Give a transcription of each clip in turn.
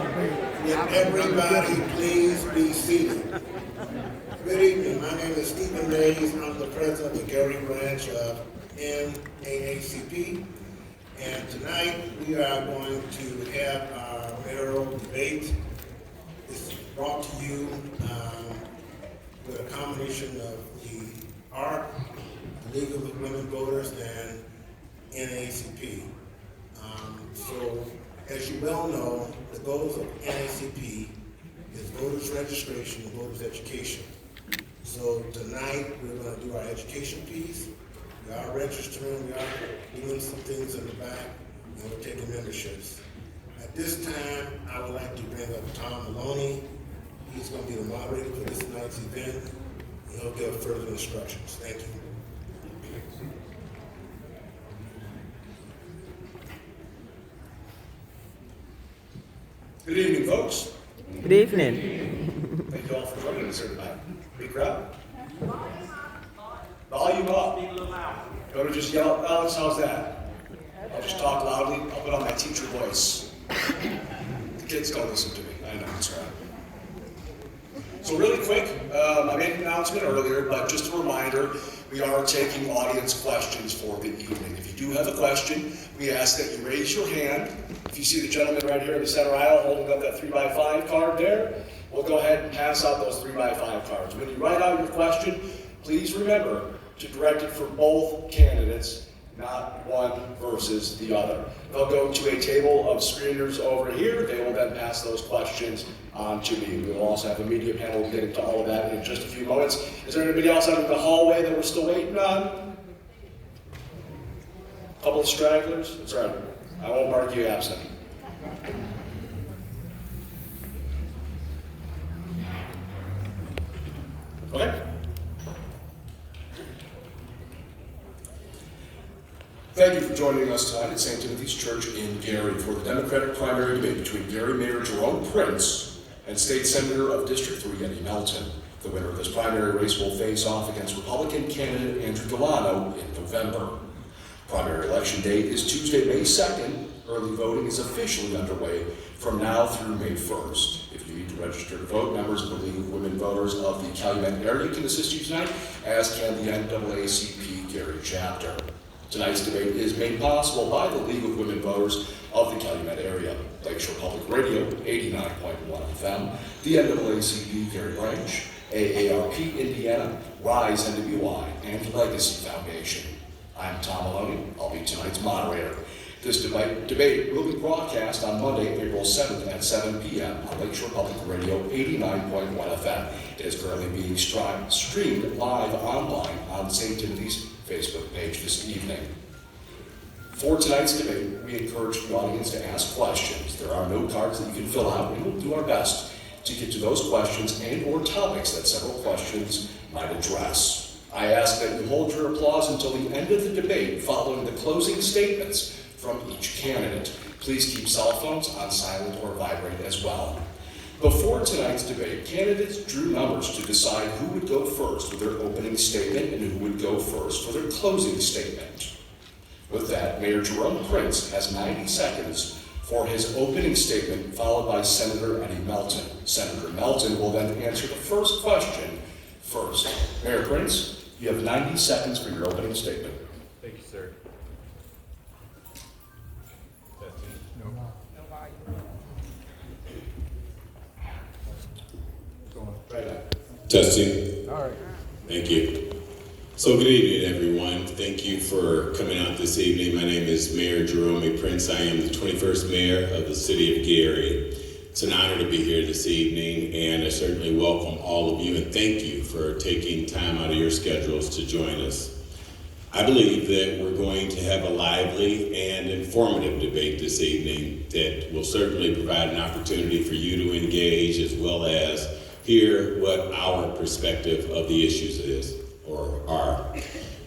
Would everybody please be seated? Good evening. My name is Stephen Mays. I'm the president of the Gary branch of NAACP. And tonight we are going to have our mayoral debate. This is brought to you with a combination of the ARC, the League of Women Voters, and NAACP. So, as you well know, the goals of NAACP is voters registration and voters education. So tonight we're going to do our education piece. We are registering, we are doing some things in the back, and we're taking memberships. At this time, I would like to bring up Tom Maloney. He's going to be the moderator for this night's event, and he'll give further instructions. Thank you. Good evening, folks. Good evening. Thank you all for joining us here tonight. Big crowd. Volume up. Go to just yell, Alex, how's that? I'll just talk loudly. I'll put on my teacher voice. The kids don't listen to me. I know, that's right. So really quick, I made an announcement earlier, but just a reminder, we are taking audience questions for the evening. If you do have a question, we ask that you raise your hand. If you see the gentleman right here in the center aisle holding up that 3x5 card there, we'll go ahead and pass out those 3x5 cards. When you write out your question, please remember to direct it for both candidates, not one versus the other. They'll go to a table of screeners over here. They will then pass those questions on to me. We'll also have a media panel. We'll get into all of that in just a few moments. Is there anybody else out in the hallway that we're still waiting on? A couple of stragglers? That's right. I won't mark you absent. Okay. Thank you for joining us tonight at St. Timothy's Church in Gary for the Democratic primary debate between Gary Mayor Jerome Prince and State Senator of District 3, Eddie Melton. The winner of this primary race will face off against Republican candidate Andrew Delano in November. Primary election date is Tuesday, May 2nd. Early voting is officially underway from now through May 1st. If you need to register to vote, members of the League of Women Voters of the Calumet area can assist you tonight, as can the NAACP Gary chapter. Tonight's debate is made possible by the League of Women Voters of the Calumet area, Lakeshore Public Radio, 89.1 FM, the NAACP Gary Branch, AARP Indiana, RISE NWI, and Legacy Foundation. I'm Tom Maloney. I'll be tonight's moderator. This debate will be broadcast on Monday, April 7th at 7 p.m. on Lakeshore Public Radio, 89.1 FM. It is currently being streamed live online on St. Timothy's Facebook page this evening. For tonight's debate, we encourage the audience to ask questions. There are no cards that you can fill out, and we'll do our best to get to those questions and or topics that several questions might address. I ask that you hold your applause until the end of the debate following the closing statements from each candidate. Please keep cell phones on silent or vibrate as well. Before tonight's debate, candidates drew numbers to decide who would go first with their opening statement and who would go first for their closing statement. With that, Mayor Jerome Prince has 90 seconds for his opening statement, followed by Senator Eddie Melton. Senator Melton will then answer the first question first. Mayor Prince, you have 90 seconds for your opening statement. Thank you, sir. Testing. All right. Thank you. So good evening, everyone. Thank you for coming out this evening. My name is Mayor Jerome Prince. I am the 21st Mayor of the City of Gary. It's an honor to be here this evening, and I certainly welcome all of you, and thank you for taking time out of your schedules to join us. I believe that we're going to have a lively and informative debate this evening that will certainly provide an opportunity for you to engage as well as hear what our perspective of the issues is or are.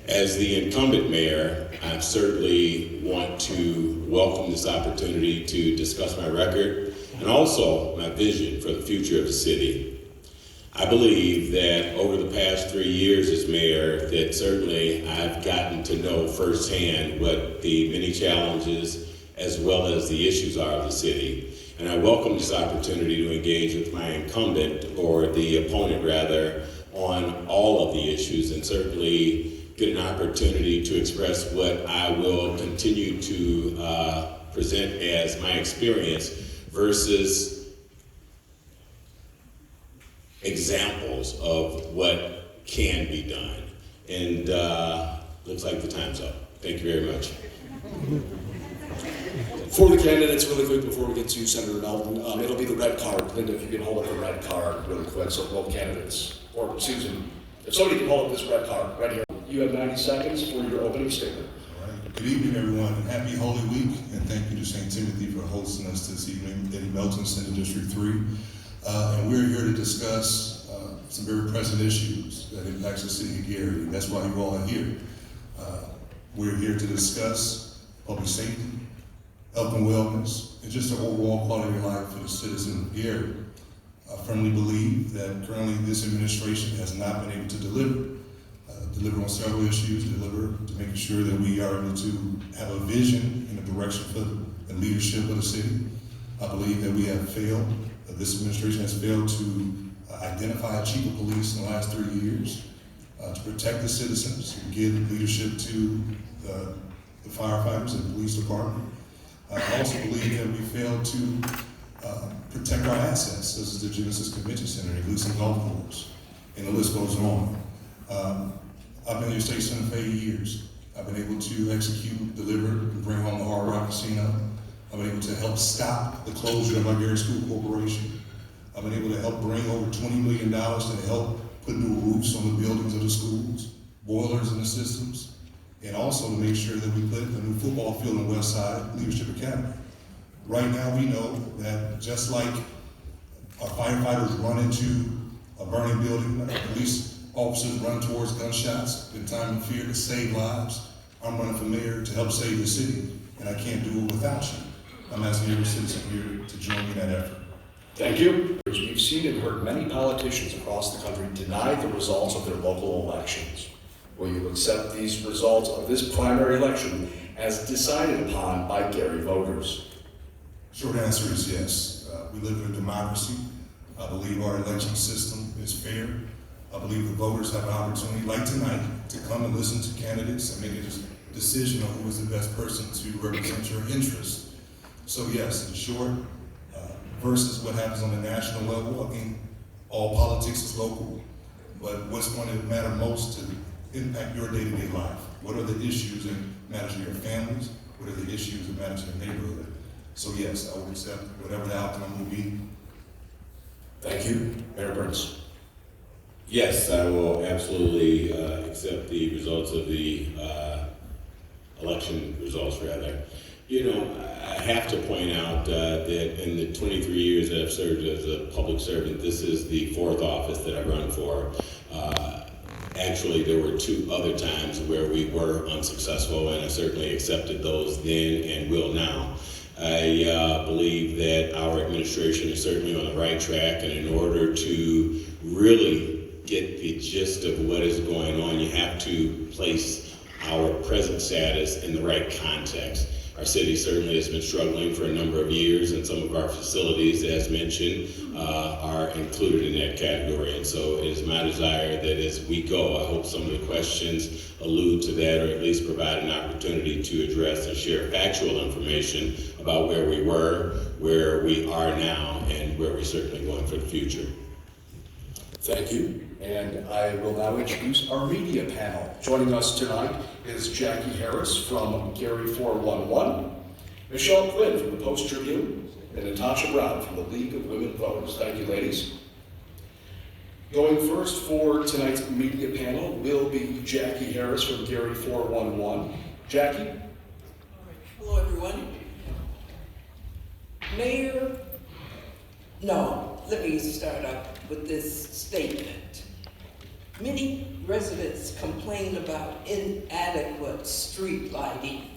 As the incumbent mayor, I certainly want to welcome this opportunity to discuss my record and also my vision for the future of the city. I believe that over the past 3 years as mayor, that certainly I've gotten to know firsthand what the many challenges as well as the issues are of the city. And I welcome this opportunity to engage with my incumbent, or the opponent rather, on all of the issues, and certainly get an opportunity to express what I will continue to present as my experience versus examples of what can be done. And looks like the time's up. Thank you very much. For the candidates, really quick, before we get to Senator Melton, it'll be the red card. Linda, if you can hold up the red card really quick, so both candidates, or Susan, if somebody can hold up this red card right here. You have 90 seconds for your opening statement. All right. Good evening, everyone, and happy Holy Week, and thank you to St. Timothy for hosting us this evening in Melton, Senate District 3. And we're here to discuss some very present issues that impacts the city of Gary, and that's why you all are here. We're here to discuss public safety, health and wellness, and just the overall quality of life for the citizens of Gary. I firmly believe that currently this administration has not been able to deliver on several issues, deliver to making sure that we are able to have a vision and a direction for the leadership of the city. I believe that we have failed, that this administration has failed to identify a chief of police in the last 3 years, to protect the citizens, and give leadership to the firefighters and the police department. I also believe that we failed to protect our assets. This is the Genesis Convention Center, the Gleason Golf Course, and the list goes on. I've been in your state senate for 8 years. I've been able to execute, deliver, and bring home the Hard Rock Casino. I've been able to help stop the closure of our Gary School Corporation. I've been able to help bring over $20 million to help put new roofs on the buildings of the schools, boilers in the systems, and also to make sure that we put a new football field in West Side Leadership Academy. Right now we know that just like our firefighters run into a burning building, our police officers run towards gunshots in time of fear to save lives, I'm running for mayor to help save the city, and I can't do it without you. I'm asking every citizen here to join me in that effort. Thank you. We've seen and heard many politicians across the country deny the results of their local elections. Will you accept these results of this primary election as decided upon by Gary voters? Short answer is yes. We live in a democracy. I believe our election system is fair. I believe the voters have an opportunity, like tonight, to come and listen to candidates and make a decision on who is the best person to represent your interests. So yes, in short, versus what happens on the national level, again, all politics is local, but what's going to matter most to impact your day-to-day life? What are the issues that matter to your families? What are the issues that matter to your neighborhood? So yes, I will accept whatever the outcome will be. Thank you. Mayor Prince. Yes, I will absolutely accept the results of the election results, rather. You know, I have to point out that in the 23 years that I've served as a public servant, this is the 4th office that I've run for. Actually, there were 2 other times where we were unsuccessful, and I certainly accepted those then and will now. I believe that our administration is certainly on the right track, and in order to really get the gist of what is going on, you have to place our present status in the right context. Our city certainly has been struggling for a number of years, and some of our facilities, as mentioned, are included in that category. And so it is my desire that as we go, I hope some of the questions allude to that, or at least provide an opportunity to address and share factual information about where we were, where we are now, and where we're certainly going for the future. Thank you. And I will now introduce our media panel. Joining us tonight is Jackie Harris from Gary 411, Michelle Quinn from the Post Tribune, and Natasha Brown from the League of Women Voters. Thank you, ladies. Going first for tonight's media panel will be Jackie Harris from Gary 411. Jackie? Hello, everyone. Let me start up with this statement. Many residents complain about inadequate street lighting.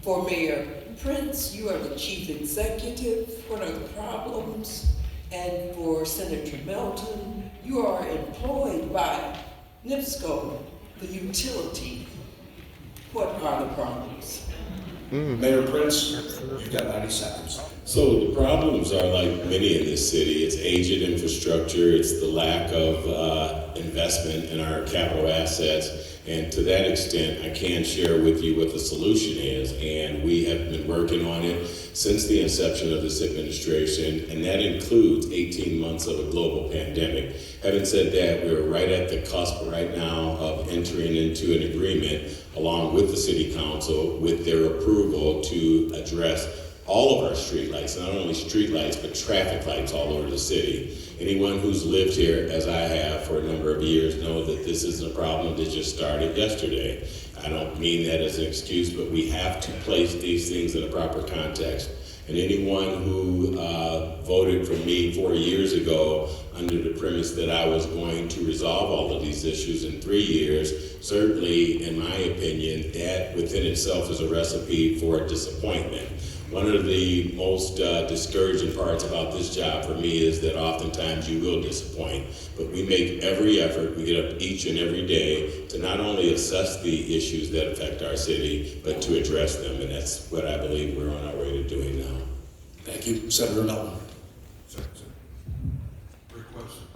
For Mayor Prince, you are the chief executive. What are the problems? And for Senator Melton, you are employed by NIPSCO, the utility. What are the problems? Mayor Prince, you've got 90 seconds. So the problems are like many in this city. It's aged infrastructure, it's the lack of investment in our capital assets, and to that extent, I can share with you what the solution is, and we have been working on it since the inception of this administration, and that includes 18 months of a global pandemic. Having said that, we're right at the cusp right now of entering into an agreement along with the City Council with their approval to address all of our streetlights, not only streetlights, but traffic lights all over the city. Anyone who's lived here, as I have for a number of years, know that this isn't a problem that just started yesterday. I don't mean that as an excuse, but we have to place these things in a proper context. And anyone who voted for me 4 years ago under the premise that I was going to resolve all of these issues in 3 years, certainly, in my opinion, that within itself is a recipe for disappointment. One of the most discouraging parts about this job for me is that oftentimes you will disappoint, but we make every effort, we get up each and every day to not only assess the issues that affect our city, but to address them, and that's what I believe we're on our way to doing now. Thank you. Senator Melton. Great question.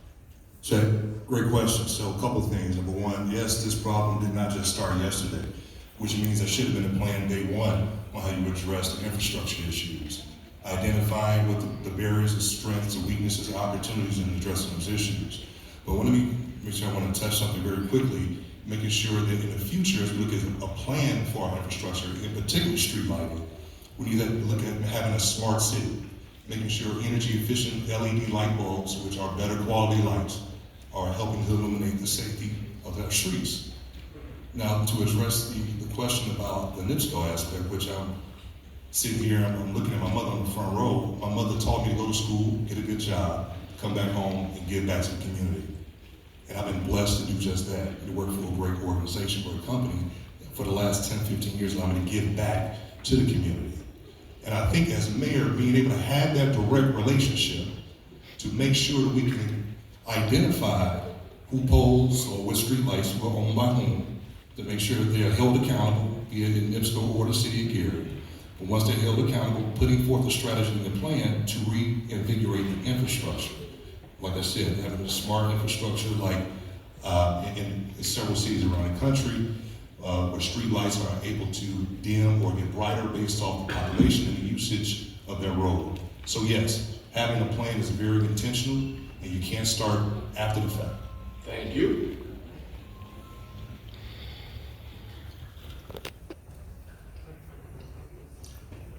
Check. Great question. So a couple things. Number one, yes, this problem did not just start yesterday, which means there should have been a plan day one on how you address the infrastructure issues, identifying what the barriers, the strengths, the weaknesses, the opportunities in addressing those issues. But let me make sure I want to touch something very quickly, making sure that in the future, as we look at a plan for our infrastructure, in particular street lighting, we need to look at having a smart city, making sure energy efficient LED light bulbs, which are better quality lights, are helping to illuminate the safety of our streets. Now, to address the question about the NIPSCO aspect, which I'm sitting here, I'm looking at my mother on the front row. My mother taught me to go to school, get a good job, come back home, and give back to the community. And I've been blessed to do just that, to work for a great organization, for a company, for the last 10, 15 years, allowing me to give back to the community. And I think as a mayor, being able to have that direct relationship to make sure that we can identify who poles or what streetlights were owned by whom, to make sure that they are held accountable, be it in NIPSCO or the city of Gary. But once they're held accountable, putting forth a strategy and a plan to reinvigorate the infrastructure. Like I said, having a smart infrastructure like in several cities around the country, where street lights are able to dim or get brighter based off the population and the usage of their road. So yes, having a plan is very intentional, and you can't start after the fact. Thank you.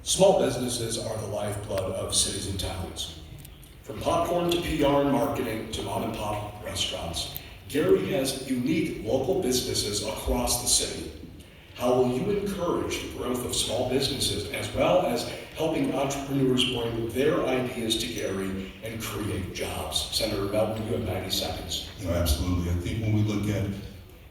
Small businesses are the lifeblood of cities and towns. From popcorn to PR and marketing to mom and pop restaurants, Gary has unique local businesses across the city. How will you encourage the growth of small businesses as well as helping entrepreneurs bring their ideas to Gary and create jobs? Senator Melton, you have 90 seconds. Absolutely. I think when we look at,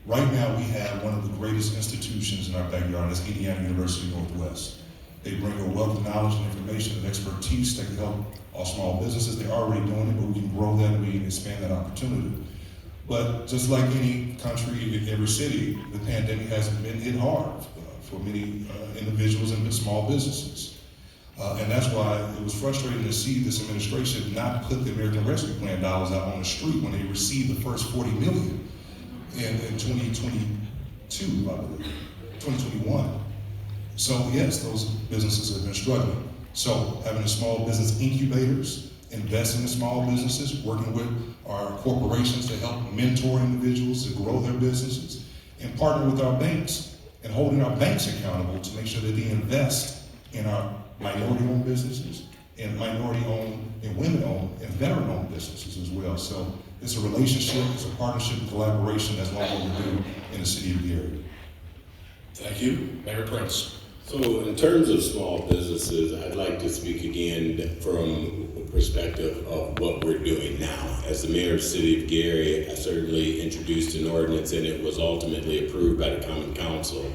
right now we have one of the greatest institutions in our backyard, that's Indiana University Northwest. They bring a wealth of knowledge and information and expertise that can help our small businesses. They're already doing it, but we can grow that and we can expand that opportunity. But just like any country, in every city, the pandemic has been hit hard for many individuals and small businesses. And that's why it was frustrating to see this administration not put the American Rescue Plan dollars out on the street when they received the first $40 million in 2022, I believe, 2021. So yes, those businesses have been struggling. So having the small business incubators, investing in small businesses, working with our corporations to help mentor individuals to grow their businesses, and partnering with our banks and holding our banks accountable to make sure that they invest in our minority-owned businesses and minority-owned and women-owned and veteran-owned businesses as well. So it's a relationship, it's a partnership and collaboration that's long overdue in the city of Gary. Thank you. Mayor Prince. So in terms of small businesses, I'd like to speak again from the perspective of what we're doing now. As the mayor of the city of Gary, I certainly introduced an ordinance and it was ultimately approved by the Common Council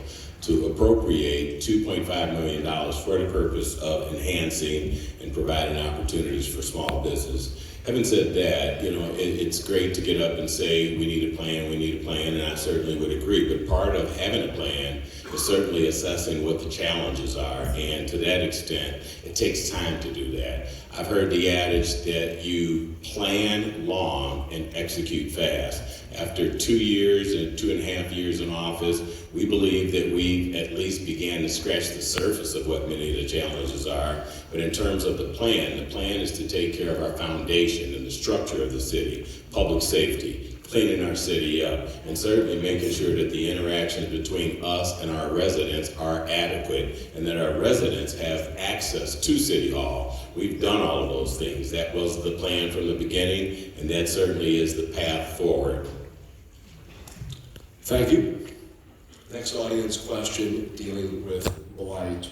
to appropriate $2.5 million for the purpose of enhancing and providing opportunities for small business. Having said that, it's great to get up and say we need a plan, and I certainly would agree. But part of having a plan is certainly assessing what the challenges are, and to that extent, it takes time to do that. I've heard the adage that you plan long and execute fast. After 2 years and 2.5 years in office, we believe that we at least began to scratch the surface of what many of the challenges are. But in terms of the plan is to take care of our foundation and the structure of the city, public safety, cleaning our city up, and certainly making sure that the interactions between us and our residents are adequate and that our residents have access to City Hall. We've done all of those things. That was the plan from the beginning, and that certainly is the path forward. Thank you. Next audience question dealing with blight.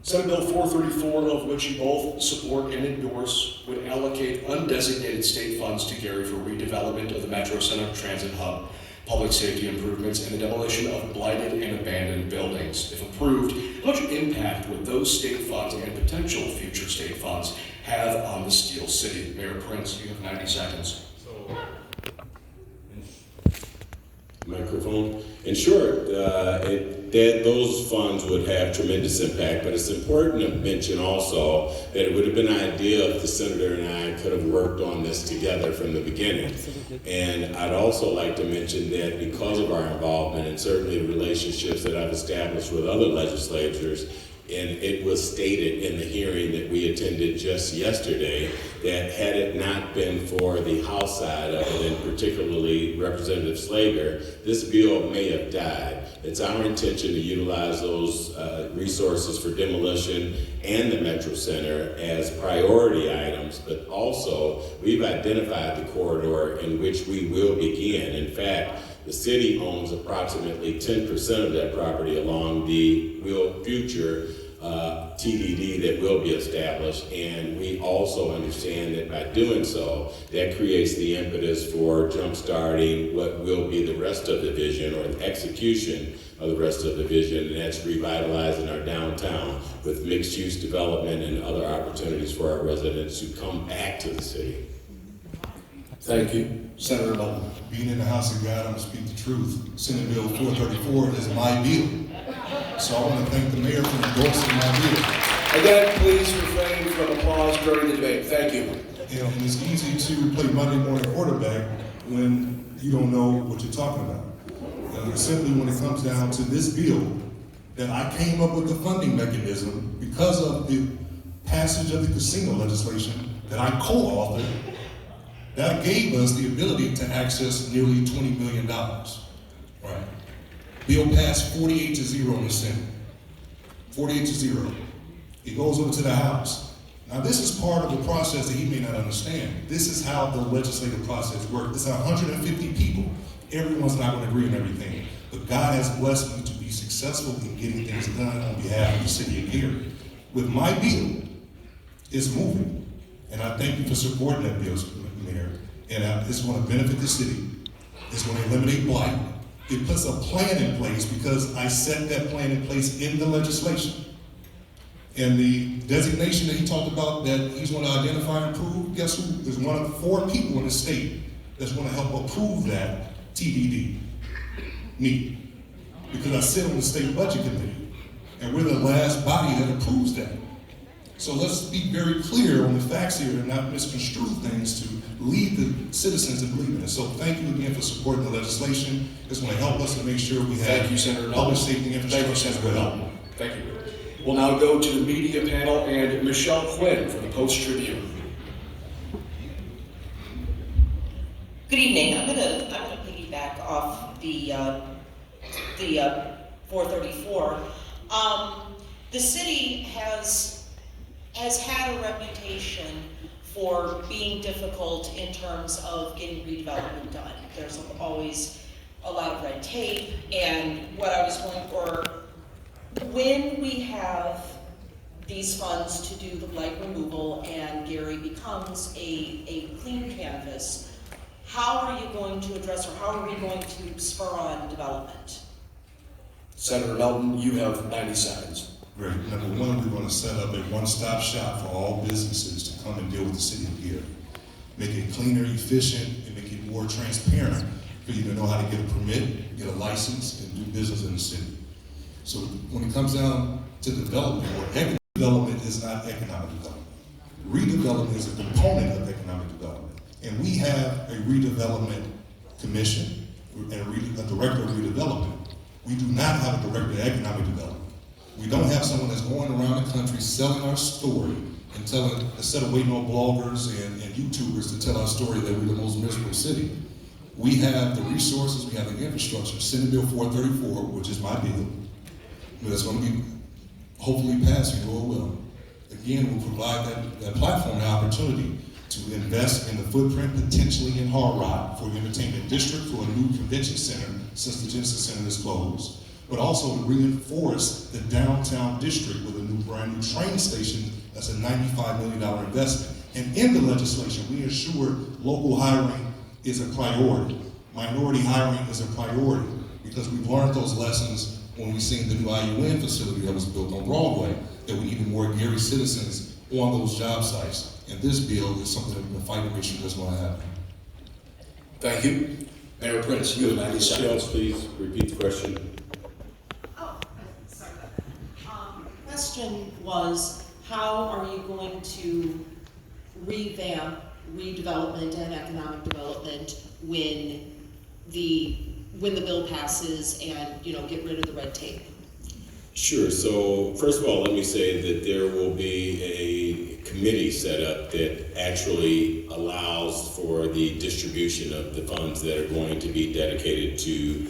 Senate Bill 434, of which you both support and endorse, would allocate undesignated state funds to Gary for redevelopment of the Metro Center Transit Hub, public safety improvements, and the demolition of blighted and abandoned buildings. If approved, how much impact would those state funds and potential future state funds have on the Steel City? Mayor Prince, you have 90 seconds. Microphone. In short, that those funds would have tremendous impact, but it's important to mention also that it would have been ideal if the senator and I could have worked on this together from the beginning. And I'd also like to mention that because of our involvement and certainly the relationships that I've established with other legislators, and it was stated in the hearing that we attended just yesterday that had it not been for the House side of it, and particularly Representative Slager, this bill may have died. It's our intention to utilize those resources for demolition and the Metro Center as priority items, but also we've identified the corridor in which we will begin. In fact, the city owns approximately 10% of that property along the future TDD that will be established, and we also understand that by doing so, that creates the impetus for jump-starting what will be the rest of the vision, or the execution of the rest of the vision, and that's revitalizing our downtown with mixed-use development and other opportunities for our residents who come back to the city. Thank you. Senator Melton. Being in the house of God, I'm gonna speak the truth. Senate Bill 434 is my bill. So I want to thank the mayor for endorsing my bill. Again, please refrain from applause during the debate. Thank you. And it's easy to play Monday morning quarterback when you don't know what you're talking about. Simply when it comes down to this bill, that I came up with the funding mechanism because of the passage of the casino legislation that I co-authored, that gave us the ability to access nearly $20 million. Right. Bill passed 48-0 in the Senate. 48-0. It goes over to the House. Now this is part of the process that he may not understand. This is how the legislative process works. It's 150 people. Everyone's not going to agree on everything. But God has blessed me to be successful in getting things done on behalf of the city of Gary. With my bill, it's moving. And I thank you for supporting that bill, Mayor. And it's going to benefit the city. It's going to eliminate blight. It puts a plan in place because I set that plan in place in the legislation. And the designation that he talked about that he's going to identify and approve, guess who? There's one of 4 people in the state that's going to help approve that TDD. Me. Because I sit on the state budget committee. And we're the last body that approves that. So let's be very clear on the facts here and not misconstrue things to lead the citizens to believe in it. So thank you again for supporting the legislation. It's going to help us to make sure we have public safety infrastructure as well. Thank you. We'll now go to the media panel and Michelle Quinn for the Post-Tribune. Good evening. I'm gonna piggyback off the 434. The city has had a reputation for being difficult in terms of getting redevelopment done. There's always a lot of red tape, and what I was going for, when we have these funds to do the blight removal and Gary becomes a clean canvas, how are you going to address, or how are we going to spur on development? Senator Melton, you have 90 seconds. Great. Number one, we're going to set up a one-stop shop for all businesses to come and deal with the city of Gary. Make it cleaner, efficient, and make it more transparent for you to know how to get a permit, get a license, and do business in the city. So when it comes down to development, economic development is not economic development. Redevelopment is a component of economic development. And we have a redevelopment commission and a director of redevelopment. We do not have a director of economic development. We don't have someone that's going around the country selling our story and telling, instead of waiting on bloggers and YouTubers to tell our story that we're the most miserable city. We have the resources, we have the infrastructure. Senate Bill 434, which is my bill, that's going to be hopefully passed, you know it will. Again, will provide that platform, the opportunity to invest in the footprint potentially in Hard Rock for the entertainment district, for a new convention center since the Genesis Center is closed, but also to reinforce the downtown district with a new brand new train station that's a $95 million investment. And in the legislation, we ensure local hiring is a priority. Minority hiring is a priority because we've learned those lessons when we've seen the new IUN facility that was built on Broadway, that we needed more Gary citizens on those job sites. And this bill is something that we're going to fight to make sure that's going to happen. Thank you. Mayor Prince, you have 90 seconds. Michelle, please repeat the question. Oh, sorry about that. Question was, how are you going to revamp redevelopment and economic development when the bill passes and, get rid of the red tape? Sure. So first of all, let me say that there will be a committee set up that actually allows for the distribution of the funds that are going to be dedicated to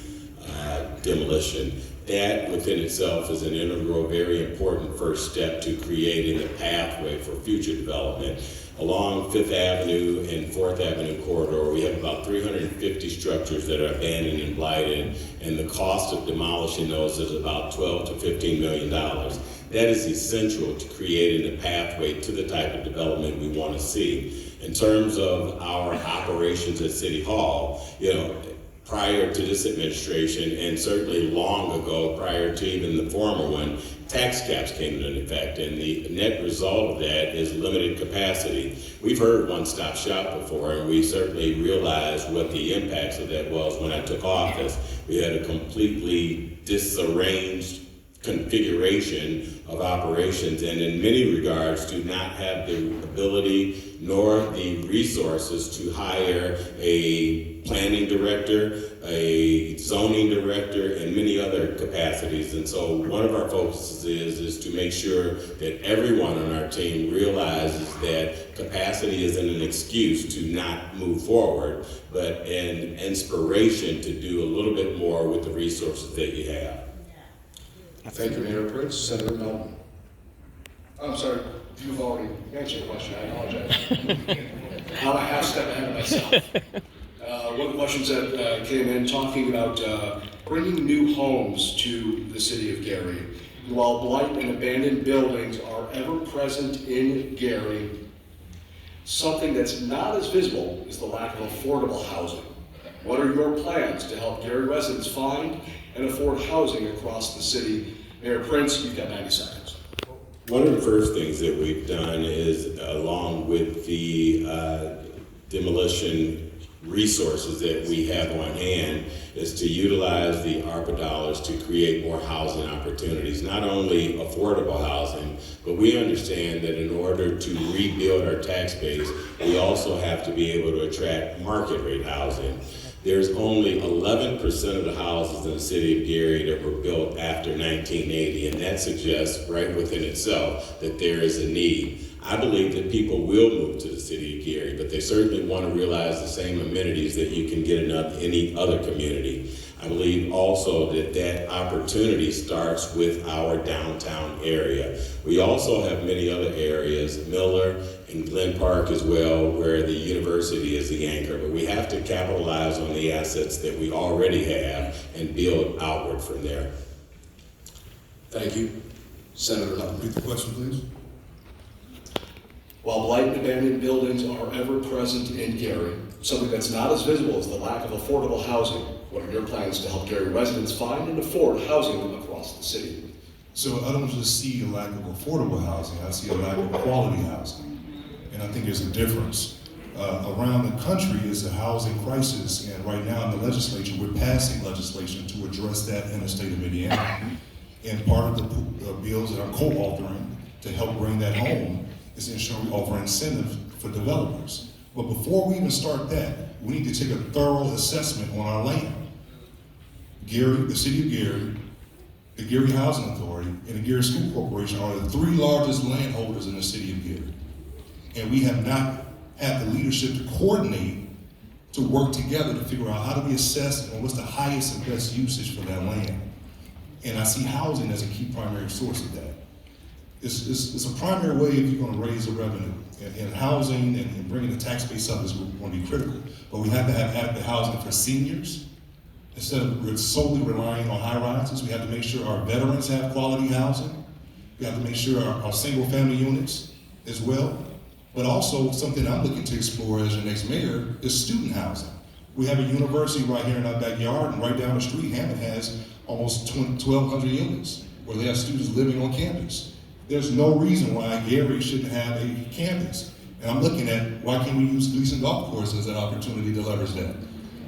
demolition. That within itself is an integral, very important first step to creating a pathway for future development. Along 5th Avenue and 4th Avenue corridor, we have about 350 structures that are abandoned and blighted, and the cost of demolishing those is about $12 to $15 million. That is essential to creating a pathway to the type of development we want to see. In terms of our operations at City Hall, prior to this administration, and certainly long ago, prior to even the former one, tax caps came into effect, and the net result of that is limited capacity. We've heard one-stop shop before, and we certainly realized what the impacts of that was when I took office. We had a completely disarranged configuration of operations, and in many regards do not have the ability nor the resources to hire a planning director, a zoning director, and many other capacities. And so one of our focuses is to make sure that everyone on our team realizes that capacity isn't an excuse to not move forward, but an inspiration to do a little bit more with the resources that you have. Thank you, Mayor Prince. Senator Melton. I'm sorry, you've already answered the question. I apologize. I'm a half step ahead of myself. One of the questions that came in talking about bringing new homes to the city of Gary. While blight and abandoned buildings are ever present in Gary, something that's not as visible is the lack of affordable housing. What are your plans to help Gary residents find and afford housing across the city? Mayor Prince, you've got 90 seconds. One of the first things that we've done is, along with the demolition resources that we have on hand, is to utilize the ARPA dollars to create more housing opportunities, not only affordable housing, but we understand that in order to rebuild our tax base, we also have to be able to attract market rate housing. There's only 11% of the houses in the city of Gary that were built after 1980, and that suggests right within itself that there is a need. I believe that people will move to the city of Gary, but they certainly want to realize the same amenities that you can get in any other community. I believe also that that opportunity starts with our downtown area. We also have many other areas, Miller and Glen Park as well, where the university is the anchor, but we have to capitalize on the assets that we already have and build outward from there. Thank you. Senator Melton. Repeat the question, please. While blight and abandoned buildings are ever present in Gary, something that's not as visible is the lack of affordable housing. What are your plans to help Gary residents find and afford housing across the city? So I don't just see a lack of affordable housing, I see a lack of quality housing. And I think there's a difference. Around the country is a housing crisis, and right now in the legislature, we're passing legislation to address that in the state of Indiana. And part of the bills that I'm co-authoring to help bring that home is ensure we offer incentives for developers. But before we even start that, we need to take a thorough assessment on our land. Gary, the city of Gary, the Gary Housing Authority, and the Gary School Corporation are the three largest landholders in the city of Gary. And we have not had the leadership to coordinate, to work together to figure out how do we assess and what's the highest and best usage for that land. And I see housing as a key primary source of that. It's a primary way if you're going to raise the revenue. And housing and bringing the tax base up is going to be critical. But we have to have adequate housing for seniors. Instead of solely relying on high rises, we have to make sure our veterans have quality housing. We have to make sure our single family units as well. But also something I'm looking to explore as your next mayor is student housing. We have a university right here in our backyard, and right down the street, Hammond has almost 1,200 units where they have students living on campus. There's no reason why Gary shouldn't have a campus. And I'm looking at why can't we use Gleason Golf Course as an opportunity to leverage that?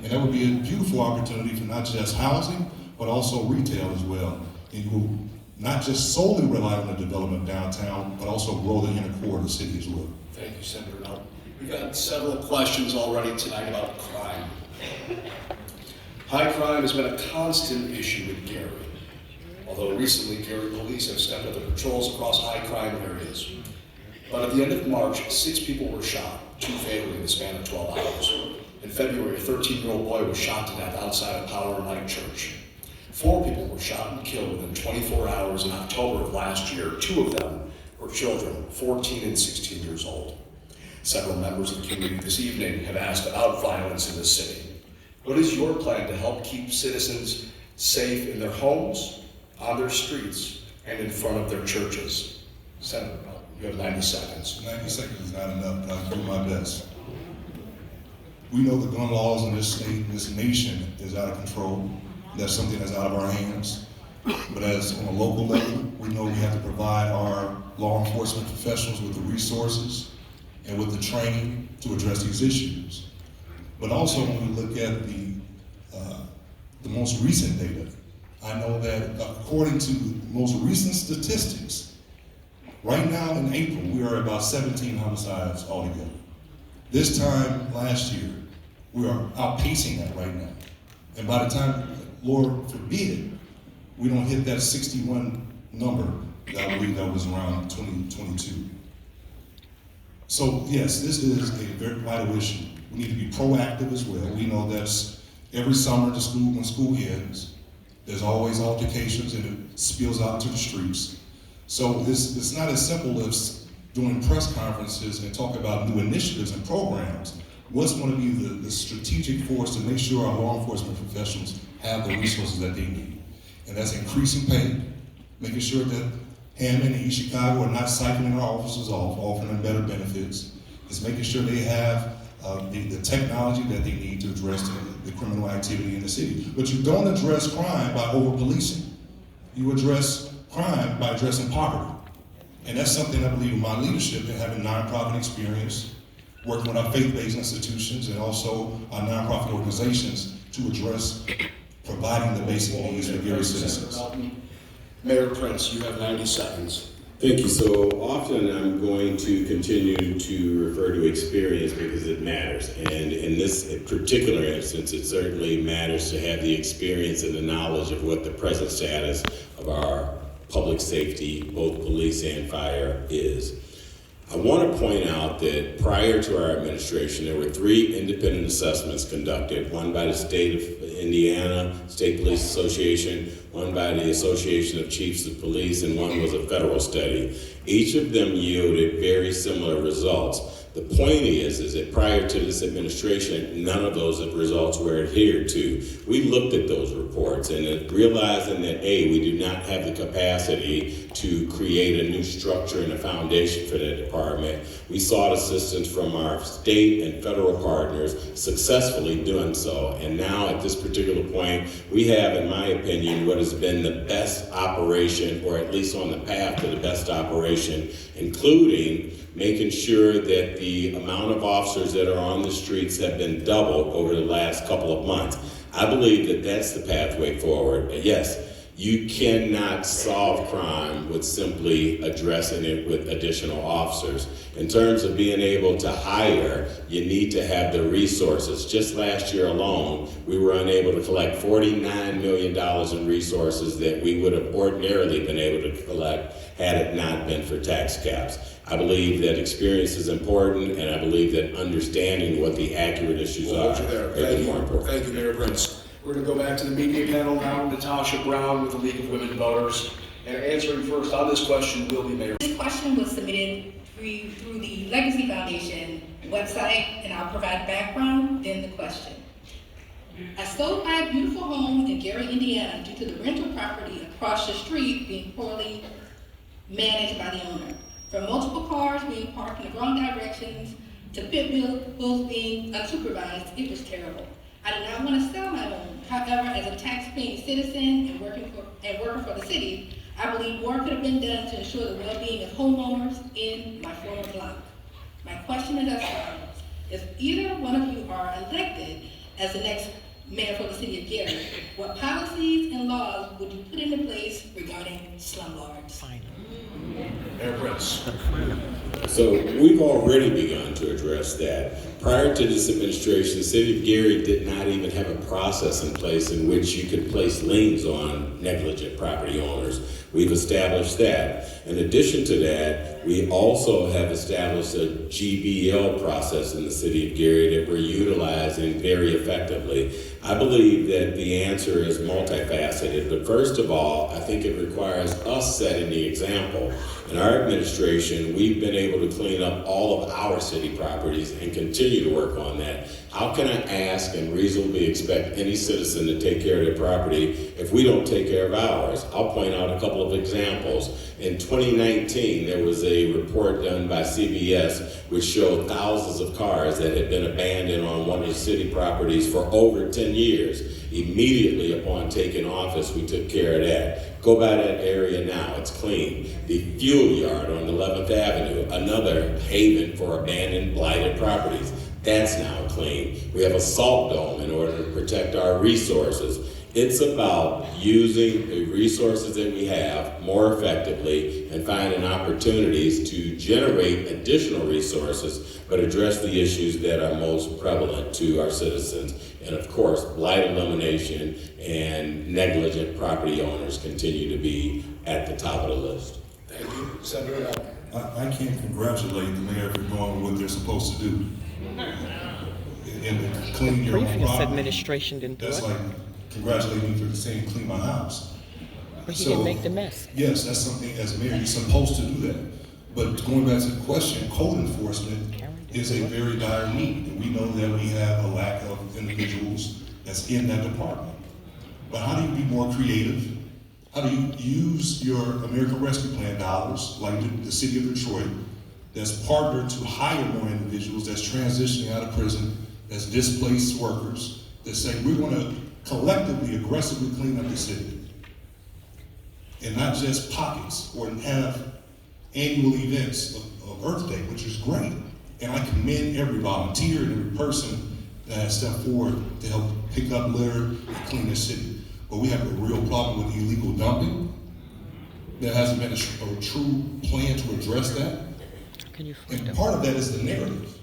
And that would be a beautiful opportunity for not just housing, but also retail as well. And you will not just solely rely on the development downtown, but also grow the inner core of the city as well. Thank you, Senator Melton. We've got several questions already tonight about crime. High crime has been a constant issue in Gary. Although recently, Gary police have stepped up the patrols across high crime areas. But at the end of March, 6 people were shot, 2 fatally in the span of 12 hours. In February, a 13-year-old boy was shot to death outside of Power and Light Church. 4 people were shot and killed within 24 hours in October of last year. 2 of them were children, 14 and 16 years old. Several members of the community this evening have asked about violence in the city. What is your plan to help keep citizens safe in their homes, on their streets, and in front of their churches? Senator Melton, you have 90 seconds. 90 seconds is not enough, but I'll do my best. We know the gun laws in this state, in this nation, is out of control. That's something that's out of our hands. But as on a local level, we know we have to provide our law enforcement professionals with the resources and with the training to address these issues. But also when we look at the most recent data, I know that according to the most recent statistics, right now in April, we are about 17 homicides altogether. This time last year, we are outpacing that right now. And by the time, Lord forbid, we don't hit that 61 number that I believe that was around 2022. So yes, this is a very vital issue. We need to be proactive as well. We know that every summer to school, when school ends, there's always altercations and it spills out to the streets. So it's not as simple as doing press conferences and talk about new initiatives and programs. What's going to be the strategic force to make sure our law enforcement professionals have the resources that they need? And that's increasing pay, making sure that Hammond and East Chicago are not cycling our officers off, offering them better benefits. It's making sure they have the technology that they need to address the criminal activity in the city. But you don't address crime by over-policing. You address crime by addressing poverty. And that's something I believe in my leadership and having nonprofit experience, working with our faith-based institutions and also our nonprofit organizations to address providing the basic needs for Gary citizens. Mayor Prince, you have 90 seconds. Thank you. So often I'm going to continue to refer to experience because it matters. And in this particular instance, it certainly matters to have the experience and the knowledge of what the present status of our public safety, both police and fire, is. I want to point out that prior to our administration, there were 3 independent assessments conducted, one by the state of Indiana State Police Association, one by the Association of Chiefs of Police, and one was a federal study. Each of them yielded very similar results, The point is that prior to this administration, none of those results were adhered to. We looked at those reports and realizing that A, we do not have the capacity to create a new structure and a foundation for the department, we sought assistance from our state and federal partners, successfully doing so. And now at this particular point, we have, in my opinion, what has been the best operation, or at least on the path to the best operation, including making sure that the amount of officers that are on the streets have been doubled over the last couple of months. I believe that that's the pathway forward. Yes, you cannot solve crime with simply addressing it with additional officers. In terms of being able to hire, you need to have the resources. Just last year alone, we were unable to collect $49 million in resources that we would have ordinarily been able to collect had it not been for tax caps. I believe that experience is important, and I believe that understanding what the accurate issues are is more important. Thank you, Mayor Prince. We're going to go back to the media panel now. Natasha Brown with the League of Women Voters. And answering first on this question will be Mayor. This question was submitted through the Legacy Foundation website, and I'll provide background, then the question. I sold my beautiful home in Gary, Indiana due to the rental property across the street being poorly managed by the owner. From multiple cars being parked in the wrong directions to pit bulls being unsupervised, it was terrible. I did not want to sell my home. However, as a tax-paying citizen and working for the city, I believe more could have been done to ensure the well-being of homeowners in my former block. My question is as follows. If either one of you are elected as the next mayor for the city of Gary, what policies and laws would you put into place regarding slumlords? Mayor Prince. So we've already begun to address that. Prior to this administration, the city of Gary did not even have a process in place in which you could place liens on negligent property owners. We've established that. In addition to that, we also have established a GBL process in the city of Gary that we're utilizing very effectively. I believe that the answer is multifaceted, but first of all, I think it requires us setting the example. In our administration, we've been able to clean up all of our city properties and continue to work on that. How can I ask and reasonably expect any citizen to take care of their property if we don't take care of ours? I'll point out a couple of examples. In 2019, there was a report done by CBS which showed thousands of cars that had been abandoned on one of the city properties for over 10 years. Immediately upon taking office, we took care of that. Go by that area now, it's clean. The fuel yard on 11th Avenue, another haven for abandoned, blighted properties. That's now clean. We have a salt dome in order to protect our resources. It's about using the resources that we have more effectively and finding opportunities to generate additional resources, but address the issues that are most prevalent to our citizens. And of course, blight elimination and negligent property owners continue to be at the top of the list. Thank you. Senator Melton. I can't congratulate the mayor for doing what they're supposed to do. And clean your own Previous property. administration didn't do That's it. like congratulating me for saying clean my house. But he didn't make the mess. Yes, that's something as a mayor you're supposed to do that. But going back to the question, code enforcement is a very dire need. And we know that we have a lack of individuals that's in that department. But how do you be more creative? How do you use your American Rescue Plan dollars, like the city of Detroit, that's partnered to hire more individuals that's transitioning out of prison, that's displaced workers, that say we're going to collectively, aggressively clean up the city. And not just pockets, or have annual events of Earth Day, which is great. And I commend every volunteer and every person that has stepped forward to help pick up litter and clean the city. But we have a real problem with illegal dumping. There hasn't been a true plan to address that. And part of that is the narrative.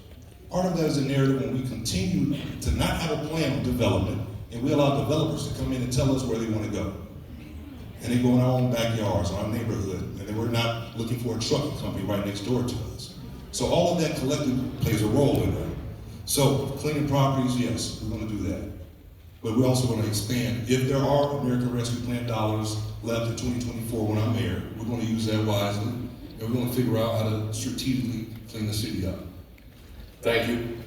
Part of that is the narrative when we continue to not have a plan of development, and we allow developers to come in and tell us where they want to go. And they go in our own backyards, our neighborhood, and then we're not looking for a trucking company right next door to us. So all of that collectively plays a role in that. So cleaning properties, yes, we're going to do that. But we're also going to expand. If there are American Rescue Plan dollars left in 2024 when I'm mayor, we're going to use that wisely. And we're going to figure out how to strategically clean the city up. Thank you.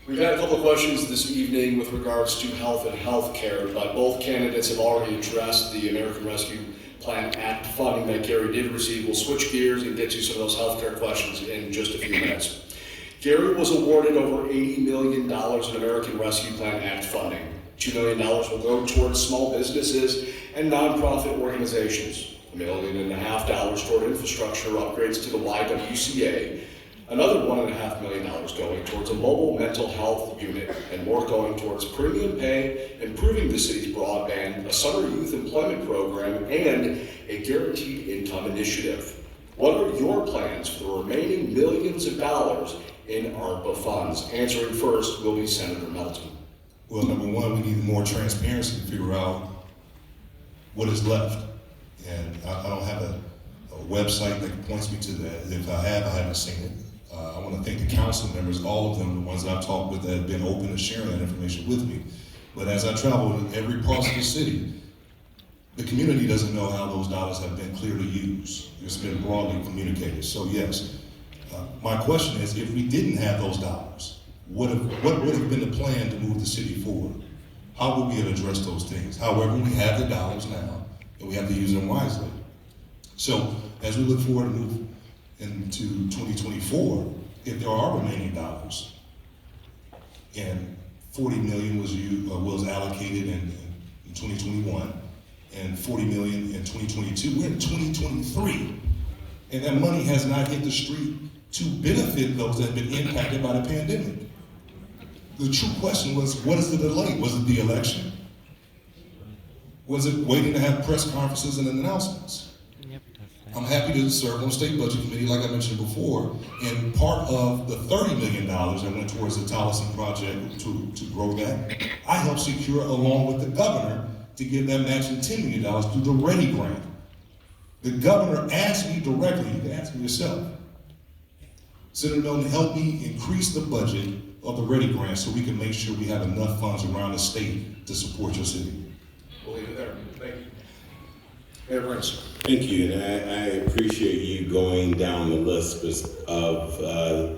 We've had a couple of questions this evening with regards to health and health care, but both candidates have already addressed the American Rescue Plan Act funding that Gary did receive. We'll switch gears and get to some of those health care questions in just a few minutes. Gary was awarded over $80 million in American Rescue Plan Act funding. $2 million will go towards small businesses and nonprofit organizations. $1.5 million toward infrastructure upgrades to the YWCA. Another $1.5 million going towards a mobile mental health unit, and more going towards premium pay, improving the city's broadband, a summer youth employment program, and a guaranteed income initiative. What are your plans for the remaining millions of dollars in ARPA funds? Answering first will be Senator Melton. Well, number one, we need more transparency to figure out what is left. And I don't have a website that points me to that. If I haven't seen it. I want to thank the council members, all of them, the ones that I've talked with that have been open to sharing that information with me. But as I travel in every part of the city, the community doesn't know how those dollars have been clearly used. It's been broadly communicated. So yes, my question is, if we didn't have those dollars, what would have been the plan to move the city forward? How would we have addressed those things? However, we have the dollars now, and we have to use them wisely. So as we look forward to move into 2024, if there are remaining dollars, and $40 million was allocated in 2021, and $40 million in 2022, we're in 2023, and that money has not hit the street to benefit those that have been impacted by the pandemic. The true question was, what is the delay? Was it the election? Was it waiting to have press conferences and announcements? I'm happy to serve on state budget committee, like I mentioned before, and part of the $30 million that went towards the Tolleson project to grow that, I helped secure along with the governor to give that matching $10 million through the READY grant. The governor asked me directly, you can ask me yourself, Senator Melton, help me increase the budget of the READY grant so we can make sure we have enough funds around the state to support your city. We'll leave it there. Thank you. Mayor Prince. Thank you, and I appreciate you going down the list of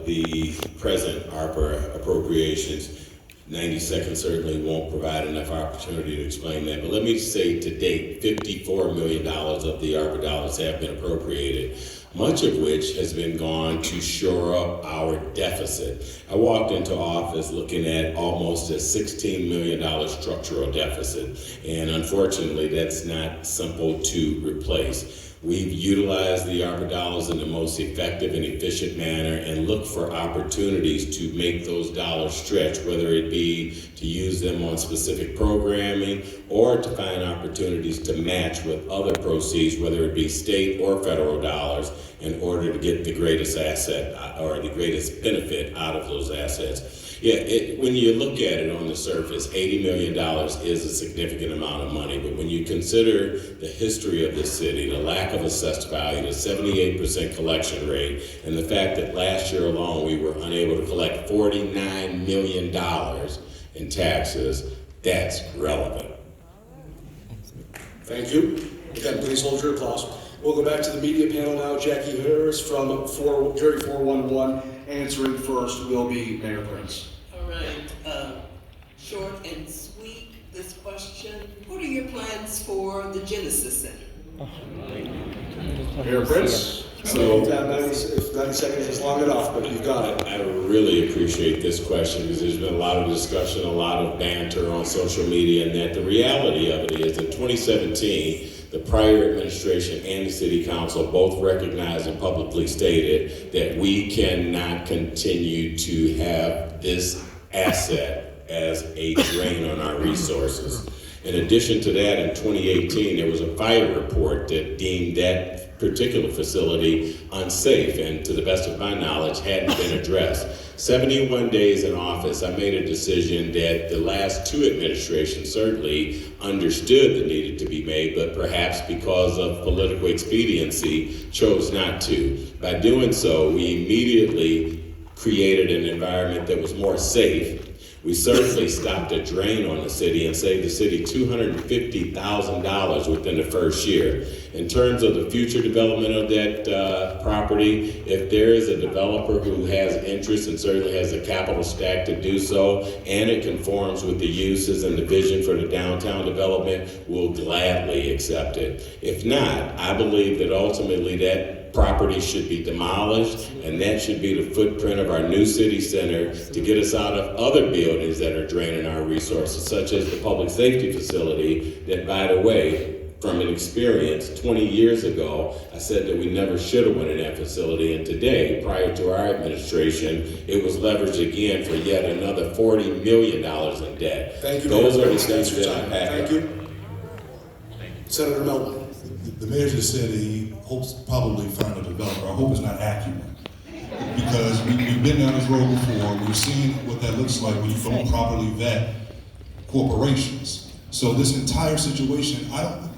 the present ARPA appropriations. 90 seconds certainly won't provide enough opportunity to explain that, but let me say to date, $54 million of the ARPA dollars have been appropriated, much of which has been gone to shore up our deficit. I walked into office looking at almost a $16 million structural deficit, and unfortunately that's not simple to replace. We've utilized the ARPA dollars in the most effective and efficient manner and look for opportunities to make those dollars stretch, whether it be to use them on specific programming or to find opportunities to match with other proceeds, whether it be state or federal dollars, in order to get the greatest asset or the greatest benefit out of those assets. Yeah, when you look at it on the surface, $80 million is a significant amount of money, but when you consider the history of this city, the lack of assessed value, the 78% collection rate, and the fact that last year alone we were unable to collect $49 million in taxes, that's relevant. Thank you. Again, please hold your applause. We'll go back to the media panel now. Jackie Harris from Jury 411. Answering first will be Mayor Prince. All right, short and sweet, this question. What are your plans for the Genesis Center? Mayor Prince? So, if 90 seconds is long enough, but you've got it. I really appreciate this question because there's been a lot of discussion, a lot of banter on social media, and that the reality of it is in 2017, the prior administration and the city council both recognized and publicly stated that we cannot continue to have this asset as a drain on our resources. In addition to that, in 2018, there was a fire report that deemed that particular facility unsafe, and to the best of my knowledge, hadn't been addressed. 71 days in office, I made a decision that the last two administrations certainly understood that needed to be made, but perhaps because of political expediency, chose not to. By doing so, we immediately created an environment that was more safe. We certainly stopped a drain on the city and saved the city $250,000 within the first year. In terms of the future development of that property, if there is a developer who has interest and certainly has a capital stack to do so, and it conforms with the uses and the vision for the downtown development, we'll gladly accept it. If not, I believe that ultimately that property should be demolished, and that should be the footprint of our new city center to get us out of other buildings that are draining our resources, such as the public safety facility that, by the way, from an experience 20 years ago, I said that we never should have went in that facility, and today, prior to our administration, it was leveraged again for yet another $40 million in debt. Thank you. Those are the That's things your that time. impact. Thank you. Senator Melton. The mayor just said that he hopes to probably find a developer. I hope it's not accurate. Because we've been down this road before. We've seen what that looks like when you don't properly vet corporations. So this entire situation, I'm